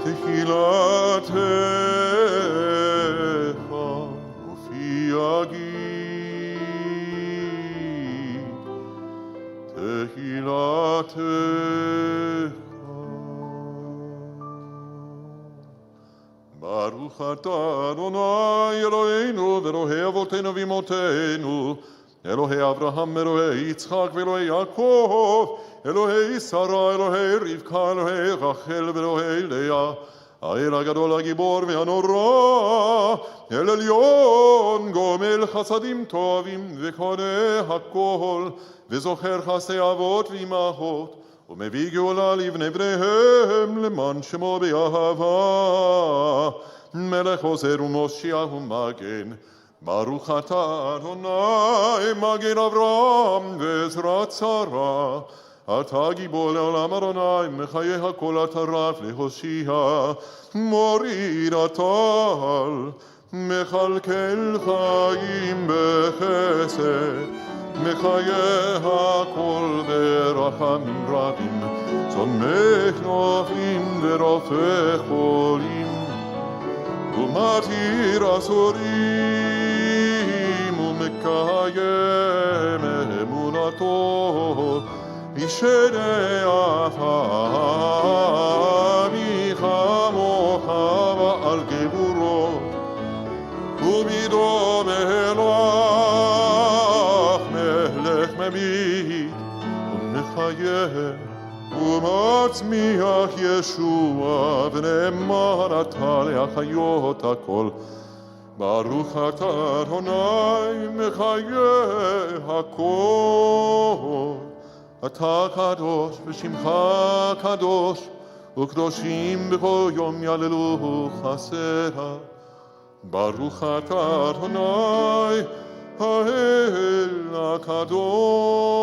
תהילתך ופי יגיד תהילתך. ברוך אתה אדוני אלוהינו ואלוהי אבותינו ואמותינו, אלוהי אברהם אלוהי יצחק ואלוהי יעקב, אלוהי שרה אלוהי רבקה אלוהי רחל ואלוהי לאה, האל הגדול הגיבור והנורא, אל עליון גומל חסדים טובים וקונה הכל וזוכר חסדי אבות ואימהות ומביא גאולה לבני בניהם למען שמו באהבה, מלך עוזר ומושיע ומגן. ברוך אתה אדוני מגן אברהם ועזרת שרה, אתה גיבור לעולם אדוני מחיי הכל אתה רב להושיע, מוריד הטל מכלכל חיים בחסד, מחיי הכל ברחמים רבים, צומח נופלים ורופא חולים, ומתיר אסורים ומקיים אמונתו, ישנה אף מי כמוך ועל גבורות, ומידו מלך מלך ממית ומחיה ומצמיח ישוע ונאמן אתה להחיות הכל. ברוך אתה אדוני מחיה הכל, אתה קדוש ושמך קדוש, וקדושים בכל יום יעללו חסרה. ברוך אתה אדוני האל הקדוש.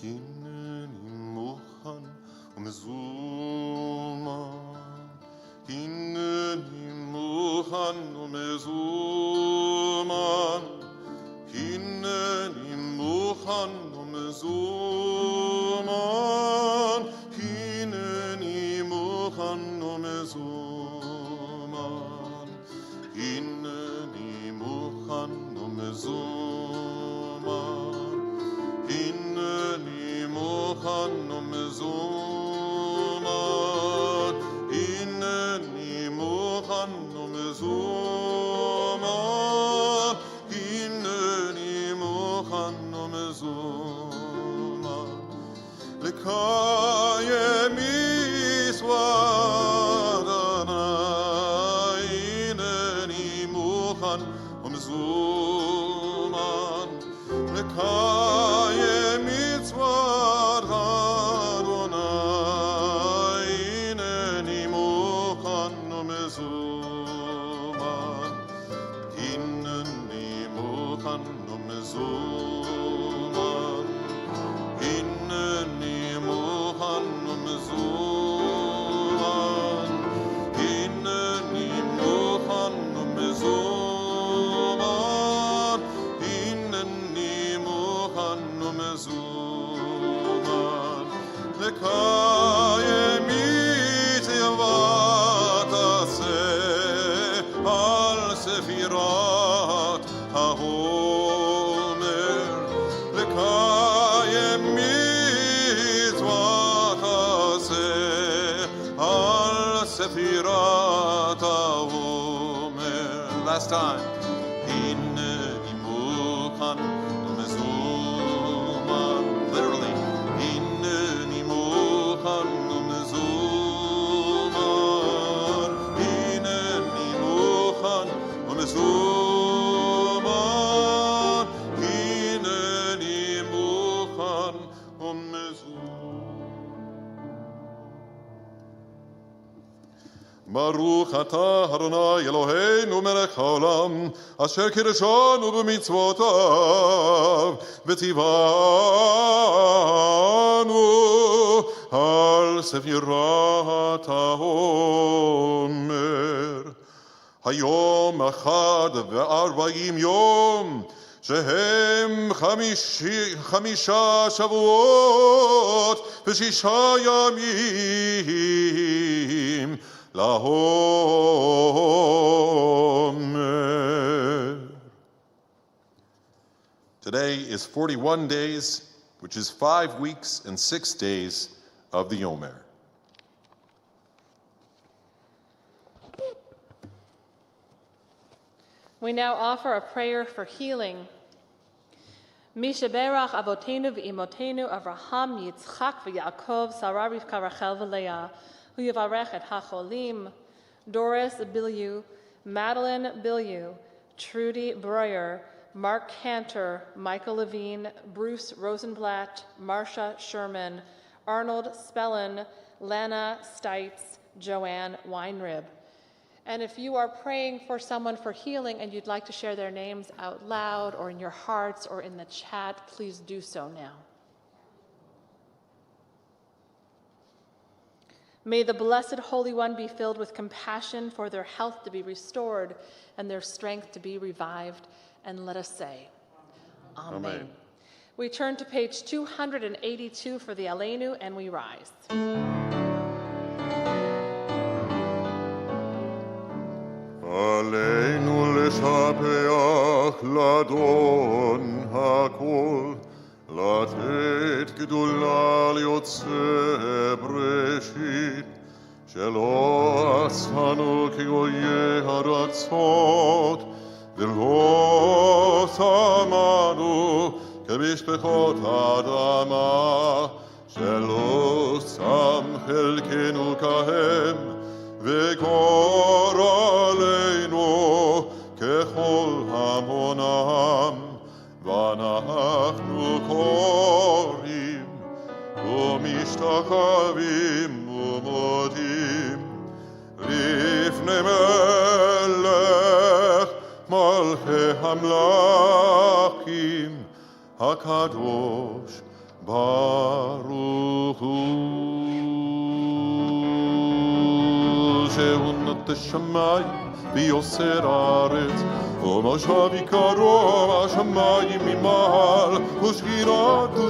הנני מוכן ומזומן, הנני מוכן ומזומן, הנני מוכן ומזומן, הנני מוכן ומזומן, הנני מוכן ומזומן, הנני מוכן ומזומן, הנני מוכן ומזומן, הנני מוכן ומזומן, לקיים מצוות sefirat haomer. Last time. Hineni mukhan umezuman. Literally. Hineni mukhan umezuman. Hineni mukhan umezuman. Hineni mukhan umezuman. Baruch atah Adonai Eloheinu melech haolam, asher kirshanu b'mitzvotav, v'tivanu al sefirat haomer. Hayom echad ve'arba'im yom, shehem chamisha shavuot v'shisha yamim, lahomer. Today is 41 days, which is 5 weeks and 6 days of the Omer. We now offer a prayer for healing. Mishaberach avotenu v'imotenu Avraham, Yitzchak v'Yaakov, Sarah, Rivka, Rachel v'Leah, hu yivarech et hacholim, Doris Bilyu, Madeline Bilyu, Trudy Breuer, Mark Cantor, Michael Levine, Bruce Rosenblatt, Marcia Sherman, Arnold Spellin, Lana Stites, Joanne Weinrib. And if you are praying for someone for healing and you'd like to share their names out loud or in your hearts or in the chat, please do so now. May the Blessed Holy One be filled with compassion for their health to be restored and their strength to be revived. And let us say, Amen. Amen. We turn to page 282 for the Aleinu and we rise. Aleinu leshapeach ladon hakol, latet gdula liotze breshit, shelo asanu ki goye haratzot, v'lo samanu kemishpechot adama, shelo sam chelkenu kahem, וקור עלינו ככל המונם, ואנחנו קוראים ומשתחווים ומודים לפני מלך מלכי המלכים הקדוש ברוך הוא. שהוא נוטה שמיים ויוסר הארץ, ומושב עיקרו השמיים ממעל, ושכירתו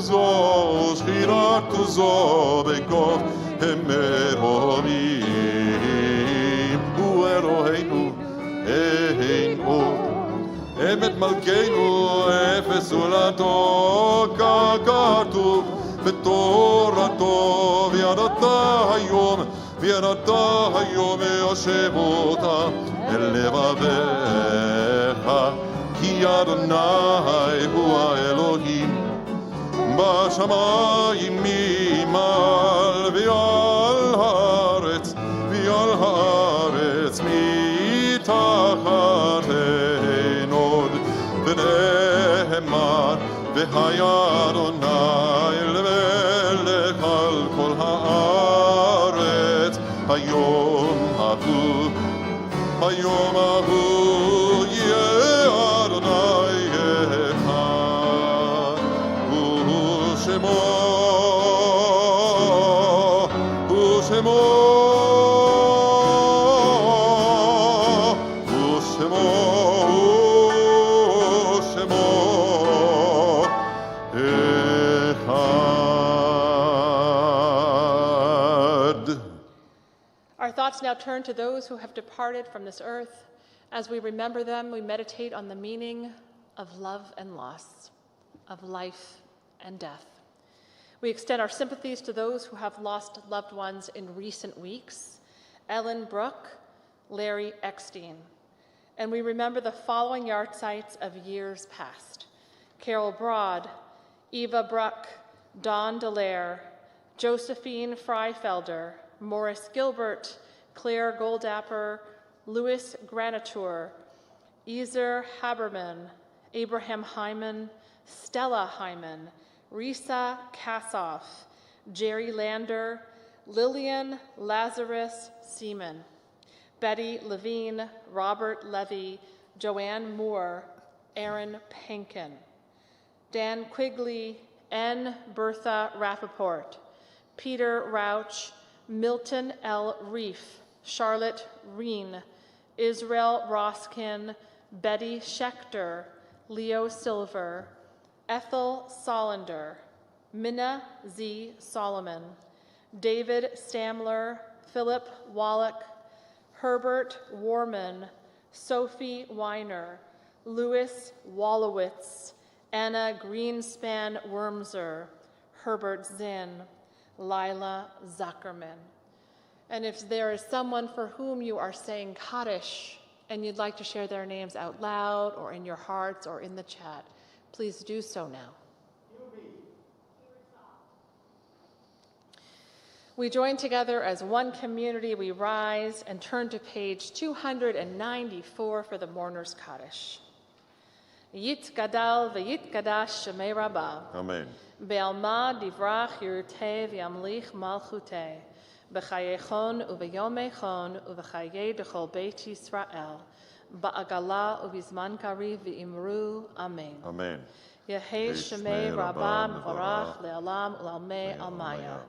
זו בגוב המרומים. הוא אלוהינו, אין עוד, אמת מלכנו, אפס הולדתו, ככתוב בתורתו, וידעת היום יושב אותה אל לבביך, כי אדוני הוא האלוהים בשמיים ממעל, ועל הארץ מתחת אין עוד, ונאמר והיה אדוני למלך על כל הארץ. היום ההוא יהיה אדוני אחד, Our thoughts now turn to those who have departed from this earth. As we remember them, we meditate on the meaning of love and loss, of life and death. We extend our sympathies to those who have lost loved ones in recent weeks, Ellen Brooke, Larry Eckstein. And we remember the following yahrzeits of years past: Carol Broad, Eva Bruck, Dawn Dallaire, Josephine Freifelder, Morris Gilbert, Claire Goldapper, Louis Granatour, Ezer Haberman, Abraham Hyman, Stella Hyman, Risa Kassoff, Jerry Lander, Lillian Lazarus Seaman, Betty Levine, Robert Levy, Joanne Moore, Aaron Penkin, Dan Quigley, N. Bertha Rappaport, Peter Rauch, Milton L. Reef, Charlotte Reen, Israel Roskin, Betty Schechter, Leo Silver, Ethel Solander, Minna Z. Solomon, David Stamler, Philip Wallach, Herbert Warman, Sophie Weiner, Louis Wallowitz, Anna Greenspan Wormser, Herbert Zinn, Lila Zuckerman. And if there is someone for whom you are saying Kaddish and you'd like to share their names out loud or in your hearts or in the chat, please do so now. We join together as one community. We rise and turn to page 294 for the Mourner's Kaddish. Yit gadal v'yit gadash shemei rabbah. Amen. Be'alma divrach yirteh v'yamlich malchuteh. B'chayechon u'v'yomechon u'v'chayeh dechol beit Yisrael. Ba'agala u'bizman kariv v'imru. Amen. Amen. Yehei shemei rabbah mevorach le'alam u'lalmei almaya.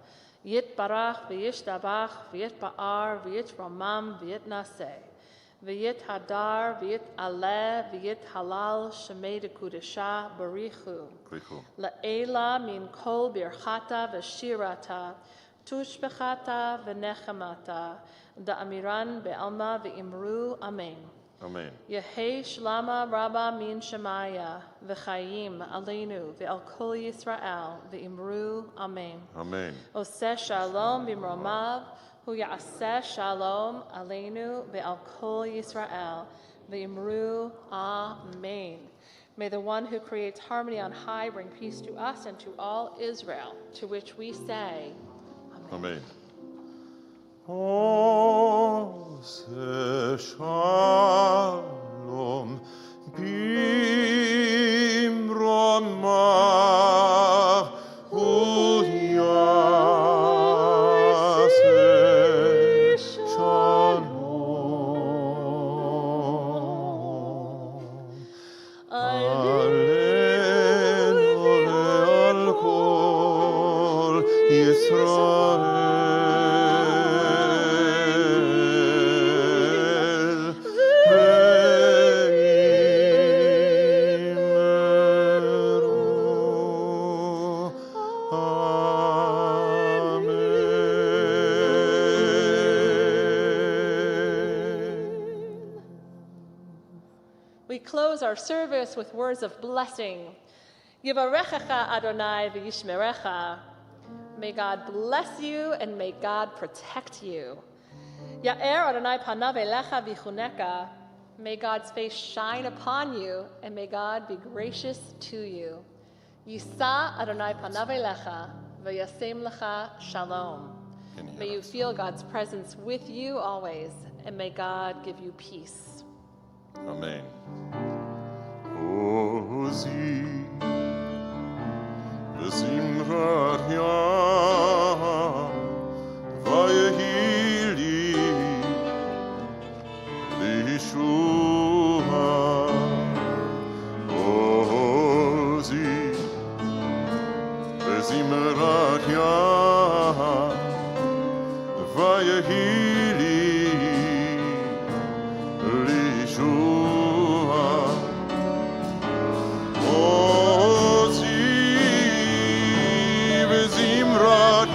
Yit barach v'yishtabach v'yit ba'ar v'yit ramam v'yit naseh. V'yit hadar v'yit aleh v'yit halal shemei dekudesha barichu. La'ela min kol birchata v'shirata tushbechata v'nechamata da'amiran be'alma v'imru. Amen. Amen. Yehei shlama rabba min shemaya v'chayim aleinu v'al kol Yisrael v'imru. Amen. Amen. Oseh shalom b'mromav hu ya'aseh shalom aleinu v'al kol Yisrael v'imru. Amen. May the one who creates harmony on high bring peace to us and to all Israel, to which we say, Amen. Oseh shalom b'mromav hu ya'aseh shalom aleinu ve'al kol Yisrael. we close our service with words of blessing. Yivarechecha Adonai v'yishmerecha. May God bless you and may God protect you. Ya'er Adonai panav elecha v'chuneka. May God's face shine upon you and may God be gracious to you. Yisa Adonai panav elecha v'yasem lecha shalom. May you feel God's presence with you always and may God give you peace. Amen. Ozi v'zimrat yam vayehili liyeshua. Ozi v'zimrat yam vayehili liyeshua. Ozi v'zimrat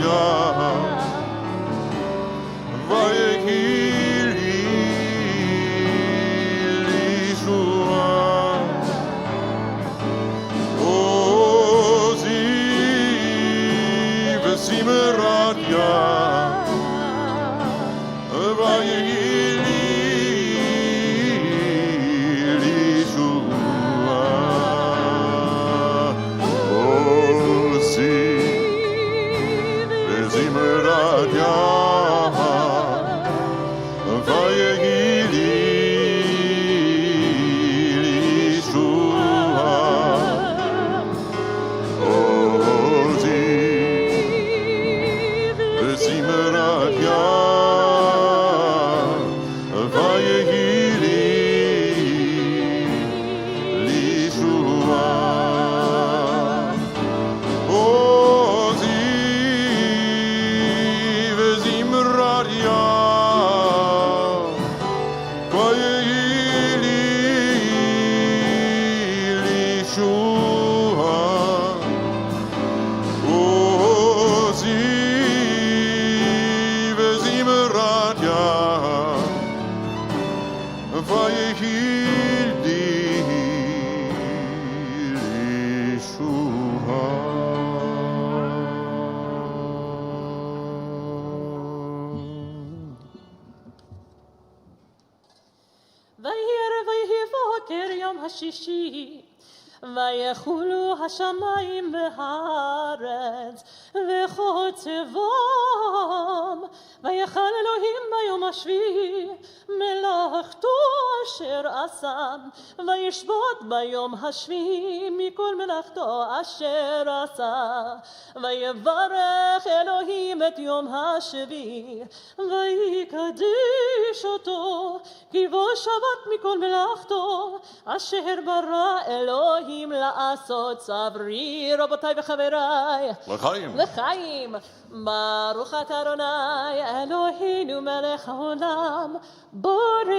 ביום השישי. ויחולו השמיים והארץ וכל צבאם, ויחל אלוהים ביום השביעי מלאכתו אשר עשה, וישבות ביום השביעי מכל מלאכתו אשר עשה. ויברך אלוהים את יום השביעי ויקדש אותו, כי בו שבת מכל מלאכתו אשר ברא אלוהים לעשות. צברי רבותיי וחבריי, לחיים. לחיים. ברוך אתה אדוני אלוהינו מלך העולם, בורא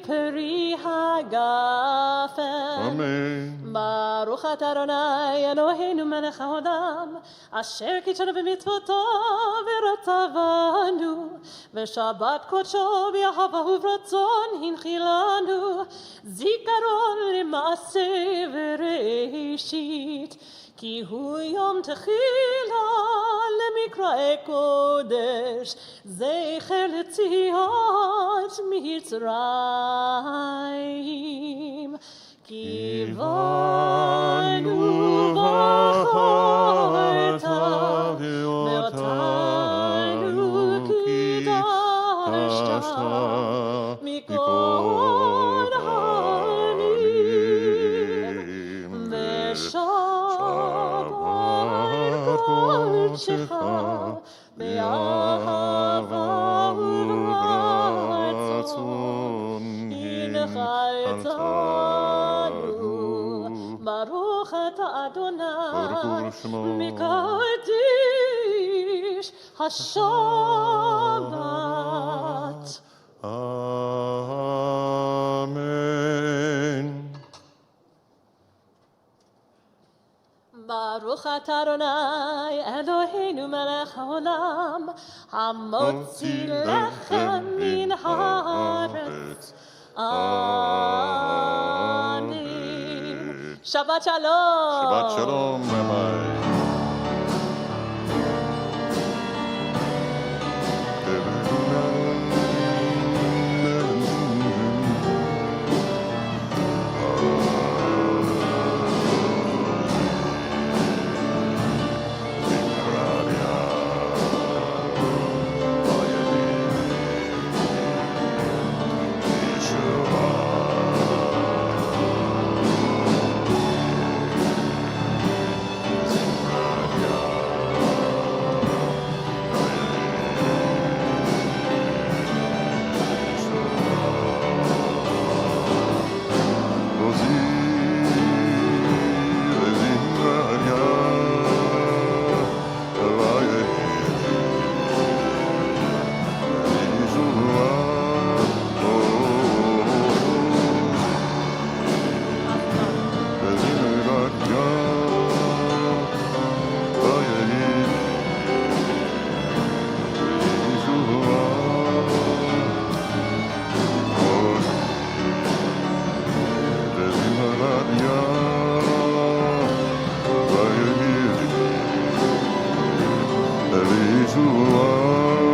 פרי הגפן. אמן. ברוך אתה אדוני אלוהינו מלך העולם, אשר קידשנו במצוותיו ורצה בנו, ושבת קודשו באהבה וברצון הנחילנו, זיכרון למעשה וראשית, כי הוא יום תחילה למקראי קודש, זכר לציון מצרים. כי באנו בחרת ואותנו קידשת מכל העמים, ושבת קודשך באהבה וברצון הנחלתנו. ברוך אתה אדוני מקדיש השבת. אמן. ברוך אתה אדוני אלוהינו מלך העולם, המוציא לחם מן הארץ. אמן. שבת שלום. שבת שלום, רבי. Yeshua.